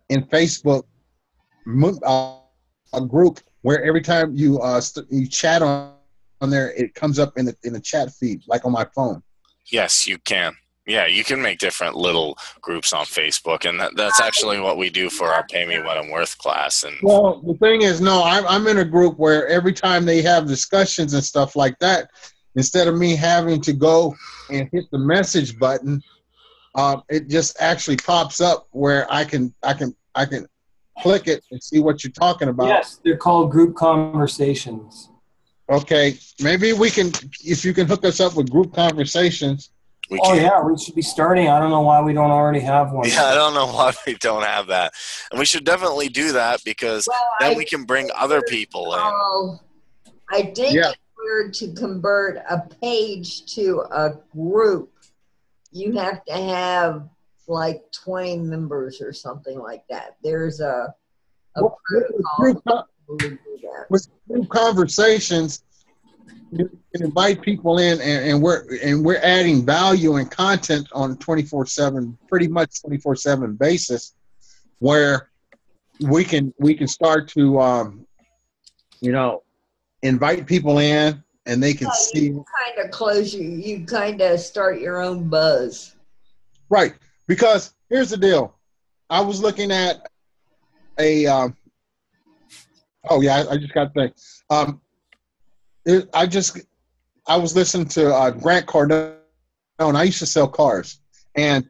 Speaker 6: in Facebook a group where every time you chat on there, it comes up in the chat feed, like on my phone?
Speaker 1: Yes, you can. Yeah, you can make different little groups on Facebook, and that's actually what we do for our Pay Me What I'm Worth class. And
Speaker 6: well, the thing is, no, I'm in a group where every time they have discussions and stuff like that, instead of me having to go and hit the message button, it just actually pops up where I can click it and see what you're talking about.
Speaker 3: Yes, they're called group conversations.
Speaker 6: Okay, maybe we can, if you can hook us up with group conversations.
Speaker 3: Yeah, we should be starting. I don't know why we don't already have one.
Speaker 1: Yeah, I don't know why we don't have that. And we should definitely do that because then we can bring other people in.
Speaker 5: I think if we were to convert a page to a group, you have to have like 20 members or something like that. There's a protocol.
Speaker 6: With group conversations, you can invite people in, and we're adding value and content on 24/7, pretty much 24/7 basis, where we can start to invite people in, and they can see.
Speaker 5: You kind of close you kind of start your own buzz.
Speaker 6: Right, because here's the deal. I was looking at a. I just got the thing. I was listening to Grant Cardone, and I used to sell cars. And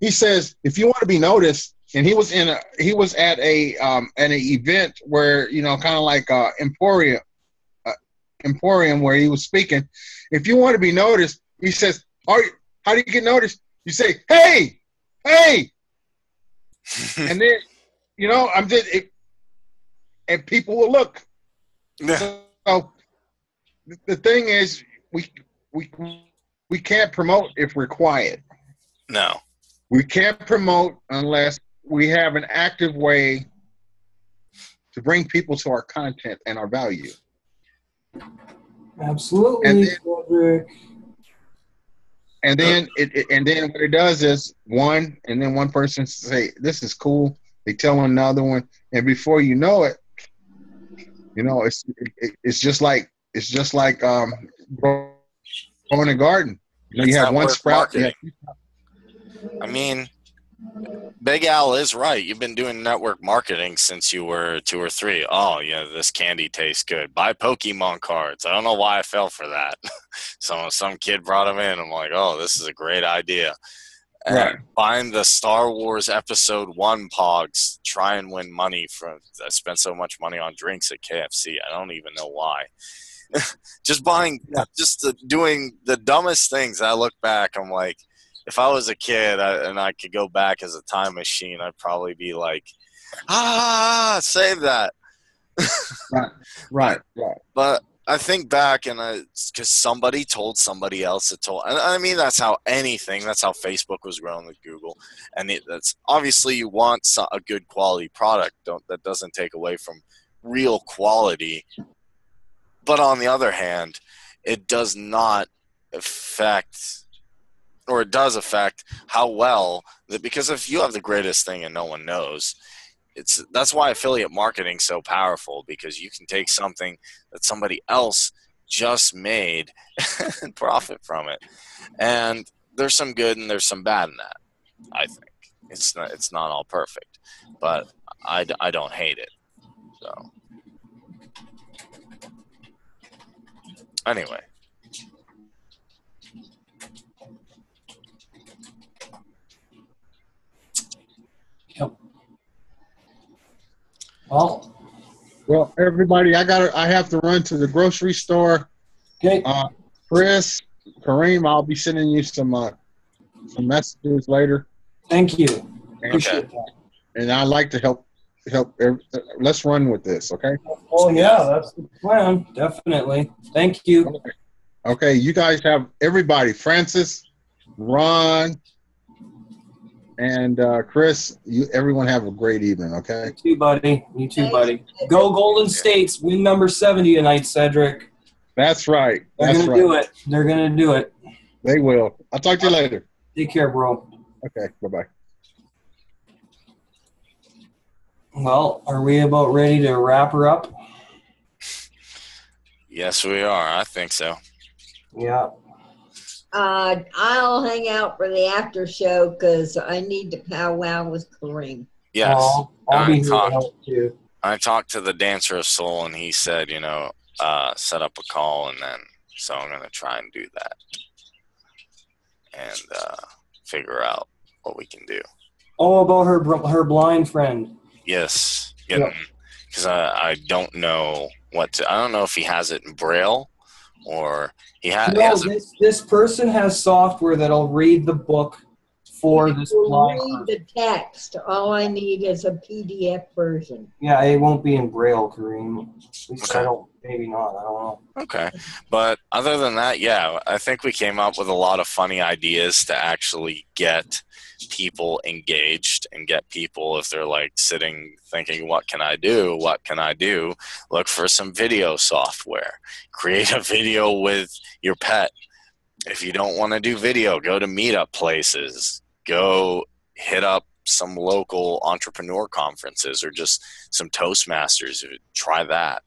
Speaker 6: he says, if you want to be noticed, and he was at an event where, you know, kind of like Emporium where he was speaking. If you want to be noticed, he says, how do you get noticed? You say, hey, and then, you know, and people will look.
Speaker 1: Yeah.
Speaker 6: So the thing is, we can't promote if we're quiet.
Speaker 1: No.
Speaker 6: We can't promote unless we have an active way to bring people to our content and our value.
Speaker 3: Absolutely, Cedric.
Speaker 6: And then what it does is one person say, this is cool. They tell another one, and before you know it, you know, it's just like growing a garden. You know, you have one sprout.
Speaker 1: I mean, Big Al is right. You've been doing network marketing since you were 2 or 3. Oh, yeah, this candy tastes good. Buy Pokemon cards. I don't know why I fell for that. Some kid brought them in. I'm like, oh, this is a great idea. And
Speaker 6: right.
Speaker 1: Buying the Star Wars Episode 1 pogs, try and win money from. I spent so much money on drinks at KFC. I don't even know why. Just doing the dumbest things. I look back, I'm like, if I was a kid and I could go back as a time machine, I'd probably be like, save that.
Speaker 6: Right.
Speaker 1: But I think back, and because somebody told somebody else and I mean, that's how Facebook was growing with Google. And that's obviously you want a good quality product. That doesn't take away from real quality. But on the other hand, it does not affect, or it does affect how well that, because if you have the greatest thing and no one knows, that's why affiliate marketing is so powerful, because you can take something that somebody else just made and profit from it. And there's some good and there's some bad in that. I think it's not all perfect, but I don't hate it. So anyway.
Speaker 3: Yep. Well,
Speaker 6: everybody, I have to run to the grocery store.
Speaker 3: Okay.
Speaker 6: Chris, Kareem, I'll be sending you some messages later.
Speaker 3: Thank you.
Speaker 1: Okay.
Speaker 6: And I'd like to help. Let's run with this, okay?
Speaker 3: Oh yeah, that's the plan. Definitely. Thank you.
Speaker 6: Okay, you guys have everybody. Francis, Ron, and Chris. Everyone have a great evening. Okay.
Speaker 3: You too, buddy. Go Golden States. Win number 70 tonight, Cedric.
Speaker 6: That's right.
Speaker 3: They're gonna do it. They're gonna do it.
Speaker 6: They will. I'll talk to you later.
Speaker 3: Take care, bro.
Speaker 6: Okay. Bye-bye.
Speaker 3: Well, are we about ready to wrap her up?
Speaker 1: Yes, we are. I think so.
Speaker 3: Yeah.
Speaker 5: I'll hang out for the after show because I need to powwow with Kareem.
Speaker 1: Yes.
Speaker 3: I'll be here to help too.
Speaker 1: I talked to the Dancer of Soul, and he said, set up a call, and then so I'm going to try and do that and figure out what we can do.
Speaker 3: Oh, about her blind friend.
Speaker 1: Yes. Because I don't know I don't know if he has it in Braille or he has it.
Speaker 3: This person has software that'll read the book for this blind person.
Speaker 5: Read the text. All I need is a PDF version.
Speaker 3: Yeah, it won't be in Braille, Kareem.
Speaker 1: Okay.
Speaker 3: Maybe not. I don't know.
Speaker 1: Okay. But other than that, yeah, I think we came up with a lot of funny ideas to actually get people engaged and get people, if they're like sitting thinking, what can I do? Look for some video software. Create a video with your pet. If you don't want to do video, go to meetup places. Go hit up some local entrepreneur conferences or just some Toastmasters. Try that.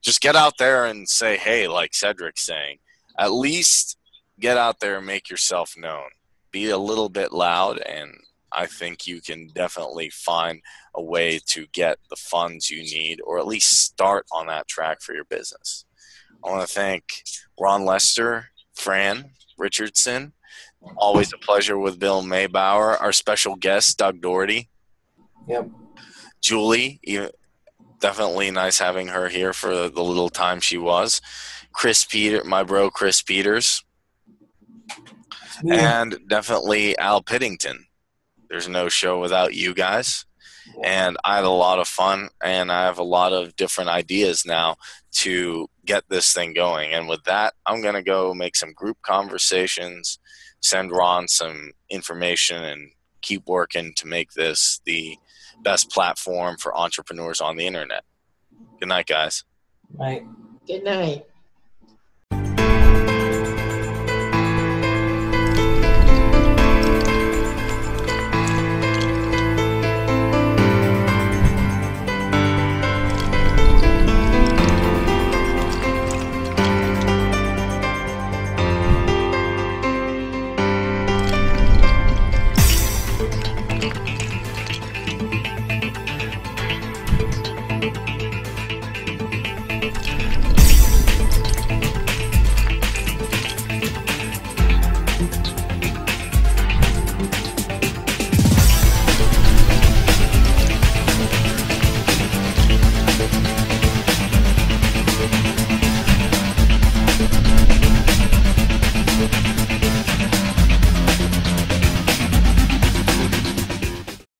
Speaker 1: Just get out there and say, hey, like Cedric's saying, at least get out there and make yourself known. Be a little bit loud, and I think you can definitely find a way to get the funds you need, or at least start on that track for your business. I want to thank Ron Lester, Fran Richardson. Always a pleasure with Bill Maybauer. Our special guest, Doug Doherty.
Speaker 3: Yep.
Speaker 1: Julie, definitely nice having her here for the little time she was. My bro Chris Peters, and definitely Al Piddington. There's no show without you guys. And I had a lot of fun, and I have a lot of different ideas now to get this thing going. And with that, I'm going to go make some group conversations, send Ron some information, and keep working to make this the best platform for entrepreneurs on the internet. Good night, guys.
Speaker 3: Right.
Speaker 5: Good night.